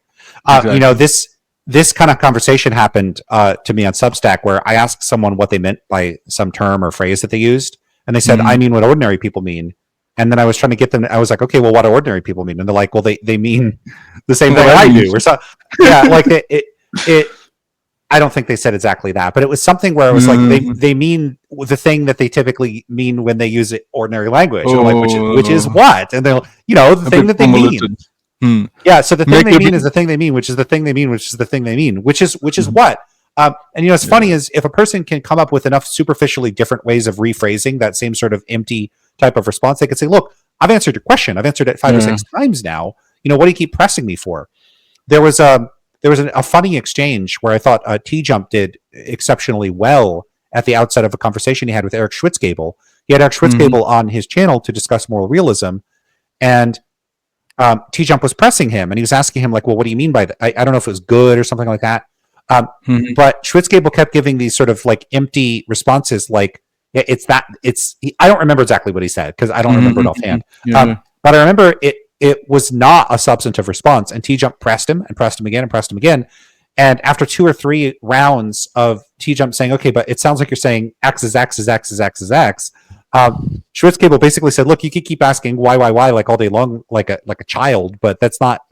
Exactly. This kind of conversation happened to me on Substack where I asked someone what they meant by some term or phrase that they used. And they said, I mean what ordinary people mean. And then I was trying to get them, I was like, okay, well, what do ordinary people mean? And they're like, well, they mean the same thing I do. Or so, yeah, like it I don't think they said exactly that, but it was something where it was like, they mean the thing that they typically mean when they use it ordinary language. Like, which is what? And they're, the thing that they mean. Yeah, so the thing they mean is the thing they mean, which is the thing they mean, which is the thing they mean, which is what? And what's funny is if a person can come up with enough superficially different ways of rephrasing that same sort of empty type of response, they could say, look, I've answered your question. I've answered it 5 or 6 times now. What do you keep pressing me for? There was a funny exchange where I thought T-Jump did exceptionally well at the outset of a conversation he had with Eric Schwitzgable. He had Eric Schwitzgable on his channel to discuss moral realism, and T-Jump was pressing him, and he was asking him, like, well, what do you mean by that? I don't know if it was good or something like that. But Schwitzgable kept giving these sort of like empty responses, like, I don't remember exactly what he said because I don't remember it offhand. But I remember it was not a substantive response, and T-Jump pressed him and pressed him again and pressed him again. And after 2 or 3 rounds of T-Jump saying, okay, but it sounds like you're saying X is X is X is X is X, Schwitzcable basically said, look, you can keep asking why, like all day long, like a child, but that's not,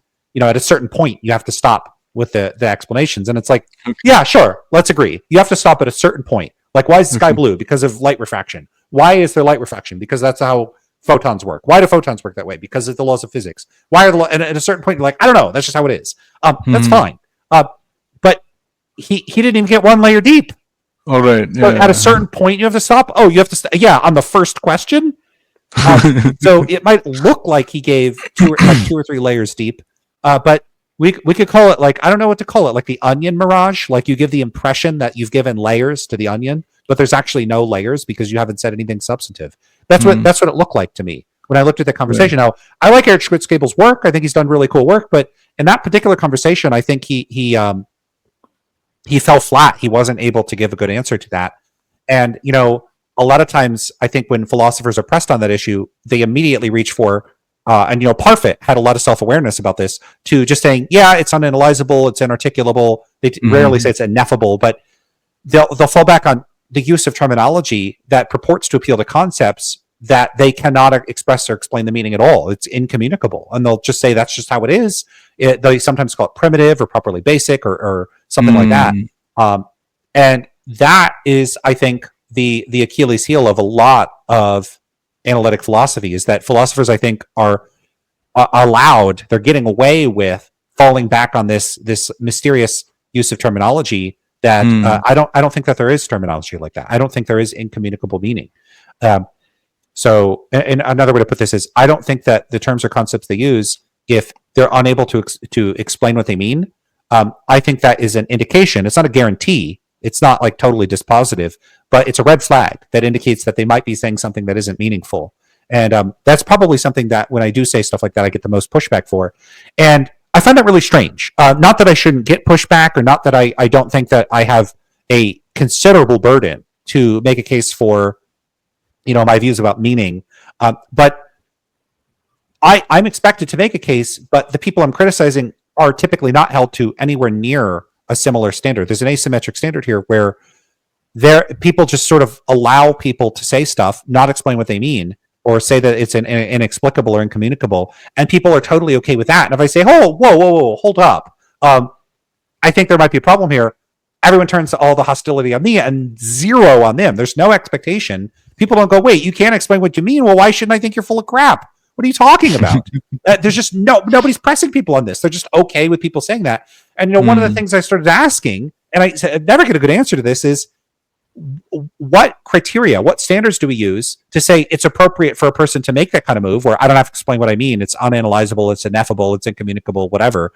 at a certain point, you have to stop with the explanations. And it's like, yeah, sure, let's agree. You have to stop at a certain point. Like, why is the sky blue? Because of light refraction. Why is there light refraction? Because that's how photons work. Why do photons work that way? Because of the laws of physics. Why are and at a certain point, you're like, I don't know. That's just how it is. That's fine. But he didn't even get one layer deep. All right. So at a certain point, you have to stop. Oh, you have to. Yeah, on the first question. So it might look like he gave two or three layers deep, but we could call it, like, I don't know what to call it, like the onion mirage. Like, you give the impression that you've given layers to the onion, but there's actually no layers because you haven't said anything substantive. That's what it looked like to me when I looked at the conversation. Now, I like Eric Schwitzcable's work. I think he's done really cool work, but in that particular conversation, I think he fell flat. He wasn't able to give a good answer to that. And, a lot of times, I think when philosophers are pressed on that issue, they immediately reach for, and Parfit had a lot of self-awareness about this, to just saying, yeah, it's unanalyzable, it's inarticulable. They rarely say it's ineffable, but they'll fall back on the use of terminology that purports to appeal to concepts that they cannot express or explain the meaning at all. It's incommunicable. And they'll just say that's just how it is. They sometimes call it primitive or properly basic or something like that. And that is, I think, the Achilles heel of a lot of analytic philosophy, is that philosophers, I think, are allowed, they're getting away with falling back on this mysterious use of terminology that I don't think that there is terminology like that. I don't think there is incommunicable meaning. So, and another way to put this is, I don't think that the terms or concepts they use, if they're unable to explain what they mean, I think that is an indication. It's not a guarantee. It's not like totally dispositive, but it's a red flag that indicates that they might be saying something that isn't meaningful. And that's probably something that when I do say stuff like that, I get the most pushback for. And I find that really strange. Not that I shouldn't get pushback, or not that I don't think that I have a considerable burden to make a case for, my views about meaning. But I'm expected to make a case, but the people I'm criticizing are typically not held to anywhere near a similar standard. There's an asymmetric standard here where people just sort of allow people to say stuff, not explain what they mean, or say that it's inexplicable or incommunicable, and people are totally okay with that. And if I say, oh, whoa, hold up, I think there might be a problem here, everyone turns all the hostility on me and zero on them. There's no expectation. People don't go, wait, you can't explain what you mean. Well, why shouldn't I think you're full of crap? What are you talking about? There's just nobody's pressing people on this. They're just okay with people saying that. And one of the things I started asking, and I never get a good answer to this, is what criteria, what standards do we use to say it's appropriate for a person to make that kind of move, where I don't have to explain what I mean, it's unanalyzable, it's ineffable, it's incommunicable, whatever,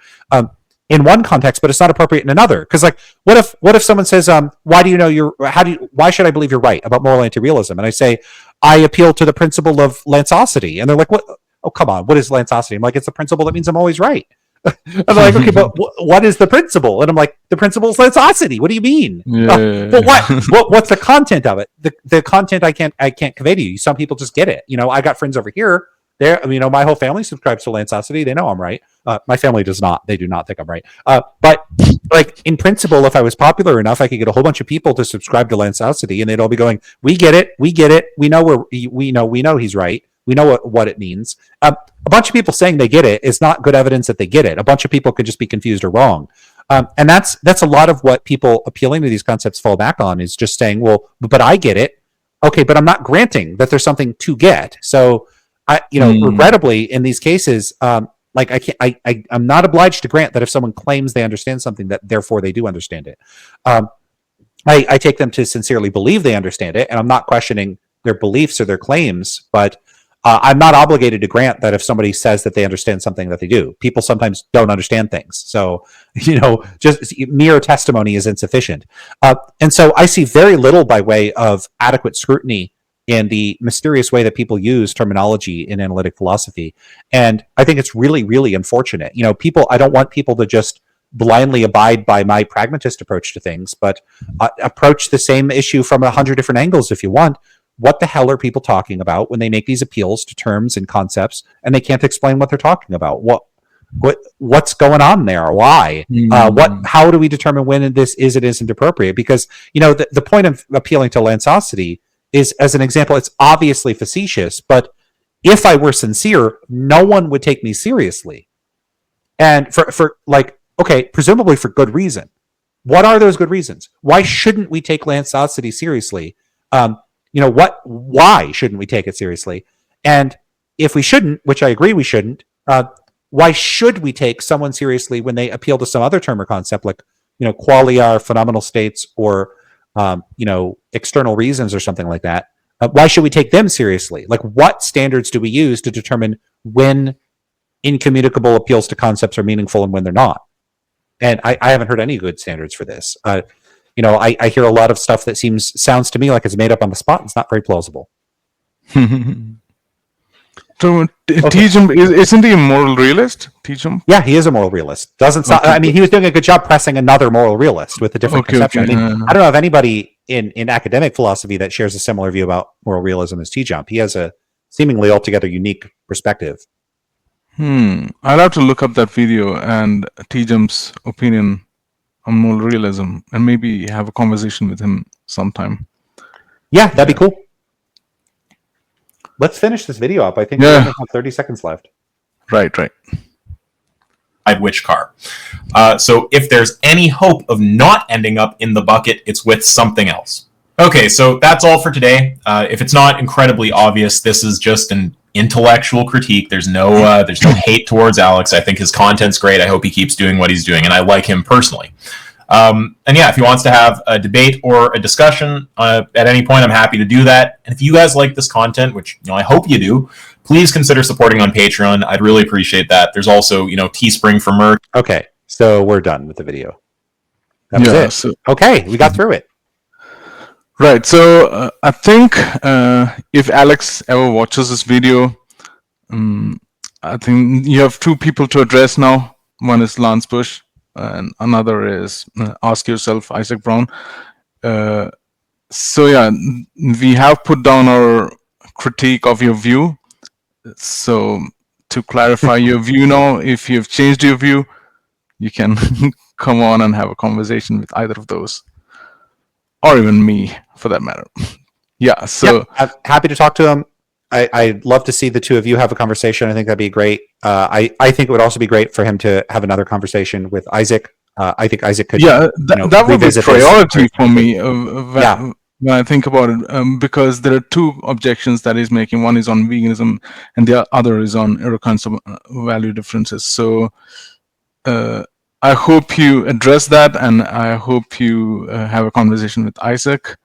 in one context, but it's not appropriate in another. Because, like, what if someone says, why should I believe you're right about moral anti-realism? And I say, I appeal to the principle of lanceosity. And they're like, what? Oh, come on, what is lanceosity? I'm like, it's the principle that means I'm always right. And they're like, okay, but what is the principle? And I'm like, the principle is lanceosity. What do you mean? But what's the content of it? The content I can't convey to you. Some people just get it. I got friends over here. My whole family subscribes to lanceosity. They know I'm right. My family does not. They do not think I'm right. But, like, in principle, if I was popular enough, I could get a whole bunch of people to subscribe to lanceosity, and they'd all be going, we get it. We know we know he's right. We know what it means. A bunch of people saying they get it is not good evidence that they get it. A bunch of people could just be confused or wrong. And that's a lot of what people appealing to these concepts fall back on, is just saying, well, but I get it. Okay, but I'm not granting that there's something to get. So, regrettably, in these cases, I'm not obliged to grant that if someone claims they understand something, that therefore they do understand it. I take them to sincerely believe they understand it, and I'm not questioning their beliefs or their claims, but I'm not obligated to grant that if somebody says that they understand something, that they do. People sometimes don't understand things. So, just mere testimony is insufficient. And so I see very little by way of adequate scrutiny in the mysterious way that people use terminology in analytic philosophy. And I think it's really, really unfortunate. I don't want people to just blindly abide by my pragmatist approach to things, but approach the same issue from 100 different angles if you want. What the hell are people talking about when they make these appeals to terms and concepts and they can't explain what they're talking about? What's going on there? Why? How do we determine when this is and isn't appropriate? Because, the point of appealing to lanceosity is, as an example, it's obviously facetious, but if I were sincere, no one would take me seriously. And for like, okay, presumably for good reason. What are those good reasons? Why shouldn't we take landsosity seriously? Why shouldn't we take it seriously? And if we shouldn't, which I agree we shouldn't, why should we take someone seriously when they appeal to some other term or concept like, qualia or phenomenal states or, external reasons or something like that? Why should we take them seriously? Like, what standards do we use to determine when incommunicable appeals to concepts are meaningful and when they're not? And I haven't heard any good standards for this. I hear a lot of stuff that sounds to me like it's made up on the spot. It's not very plausible. So Tijum, isn't he a moral realist? Tijum? Yeah, he is a moral realist. Doesn't sound, Okay. I mean, he was doing a good job pressing another moral realist with a different conception. Okay. I mean, I don't know of anybody in academic philosophy that shares a similar view about moral realism as T-Jump. He has a seemingly altogether unique perspective. I'll have to look up that video and Tijum's opinion on moral realism and maybe have a conversation with him sometime. Yeah, that'd be cool. Let's finish this video up. I think we only have 30 seconds left. Right. Which car. So if there's any hope of not ending up in the bucket, it's with something else. Okay, so that's all for today. If it's not incredibly obvious, this is just an intellectual critique. There's no hate towards Alex. I think his content's great. I hope he keeps doing what he's doing, and I like him personally. And yeah, if he wants to have a debate or a discussion at any point, I'm happy to do that. And if you guys like this content, which I hope you do, please consider supporting on Patreon. I'd really appreciate that. There's also Teespring for merch. Okay, so we're done with the video. That was it. So, okay, we got through it. right. So I think if Alex ever watches this video, I think you have two people to address now. One is Lance Bush, and another is AskYourself, Isaac Brown. So yeah, we have put down our critique of your view. So to clarify your view now, if you've changed your view, you can come on and have a conversation with either of those, or even me for that matter. Yeah. So I'm happy to talk to him. I'd love to see the two of you have a conversation. I think that'd be great. I think it would also be great for him to have another conversation with Isaac. I think Isaac could. Yeah, that would be revisit priority this. for me. When I think about it, because there are two objections that he's making. One is on veganism, and the other is on irreconcilable value differences. So I hope you address that, and I hope you have a conversation with Isaac.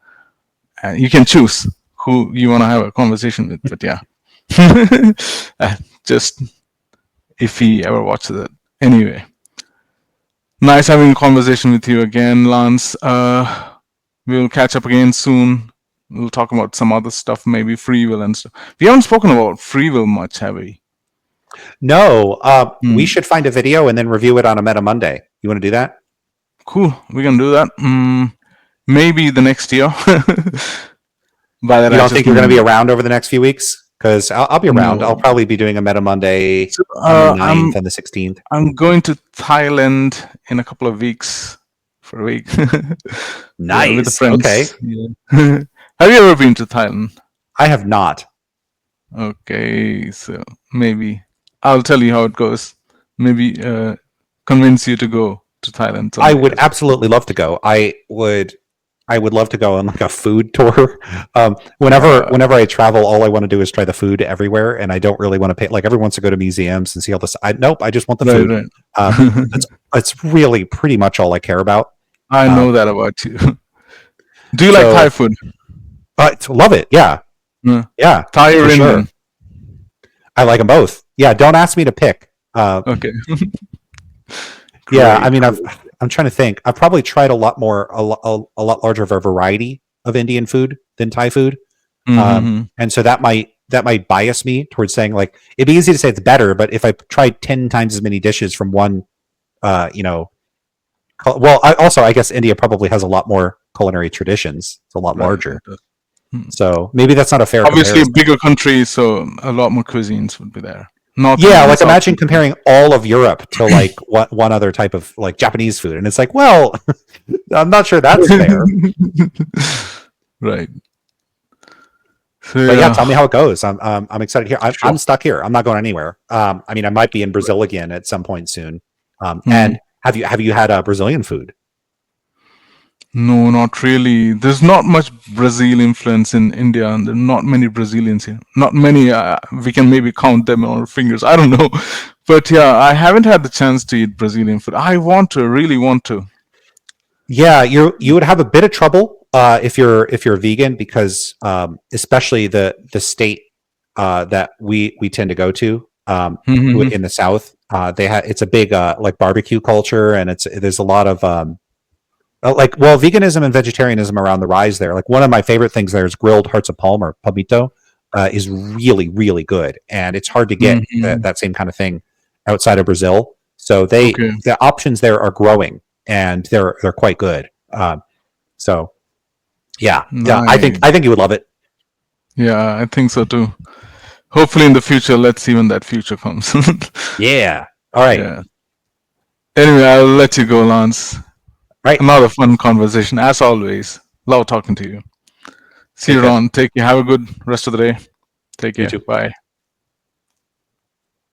And you can choose who you want to have a conversation with, but yeah, just if he ever watches it. Anyway, nice having a conversation with you again, Lance. We'll catch up again soon. We'll talk about some other stuff, maybe free will and stuff. We haven't spoken about free will much, have we? No, we should find a video and then review it on a Meta Monday. You want to do that? Cool, we can do that. Maybe the next year. By that, You don't think you're going to be around over the next few weeks? Because I'll be around. No. I'll probably be doing a Meta Monday on the 9th and the 16th. I'm going to Thailand in a couple of weeks for a week. Nice. Yeah, with the friends. Okay. Yeah. Have you ever been to Thailand? I have not. Okay, so maybe I'll tell you how it goes. Maybe convince you to go to Thailand. I would absolutely love to go. I would love to go on like a food tour. Whenever I travel, all I want to do is try the food everywhere, and I don't really want to pay. Like everyone wants to go to museums and see all this. Nope, I just want the food. Right. That's really pretty much all I care about. I know that about you. Do you like Thai food? Love it. Yeah. Yeah. Thai or for Indian? sure. I like them both. Yeah. Don't ask me to pick. Okay. Yeah. I mean, I'm trying to think. I've probably tried a lot larger of a variety of Indian food than Thai food. Mm-hmm. And so that might bias me towards saying like, it'd be easy to say it's better, but if I tried 10 times as many dishes from one, I guess India probably has a lot more culinary traditions. It's a lot larger. So maybe that's not a fair Obviously a comparison. bigger country, so a lot more cuisines would be there. Like imagine comparing all of Europe to like one other type of like Japanese food, and it's like, well, I'm not sure that's fair. Right. So, But yeah, tell me how it goes. I'm excited here. Sure. I'm stuck here. I'm not going anywhere. I mean, I might be in Brazil again at some point soon. Mhm. And have you had Brazilian food? No, not really. There's not much Brazil influence in India, and there are not many Brazilians here. Not many. We can maybe count them on our fingers. I don't know, but yeah, I haven't had the chance to eat Brazilian food. I want to, really want to. Yeah, you would have a bit of trouble if you're vegan, because especially the state that we tend to go to Mhm. in the South, it's a big like barbecue culture, and there's a lot of veganism and vegetarianism are on the rise there. Like, one of my favorite things there is grilled hearts of palm, or palmito, is really, really good, and it's hard to get that same kind of thing outside of Brazil. So Okay. the options there are growing, and they're quite good. So yeah, I think you would love it. Yeah, I think so too. Hopefully, in the future, let's see when that future comes. Yeah. All right. Yeah. Anyway, I'll let you go, Lance. Right. Another fun conversation, as always. Love talking to you. See Take you care. around. Take care. Have a good rest of the day. Take You care. too. Bye.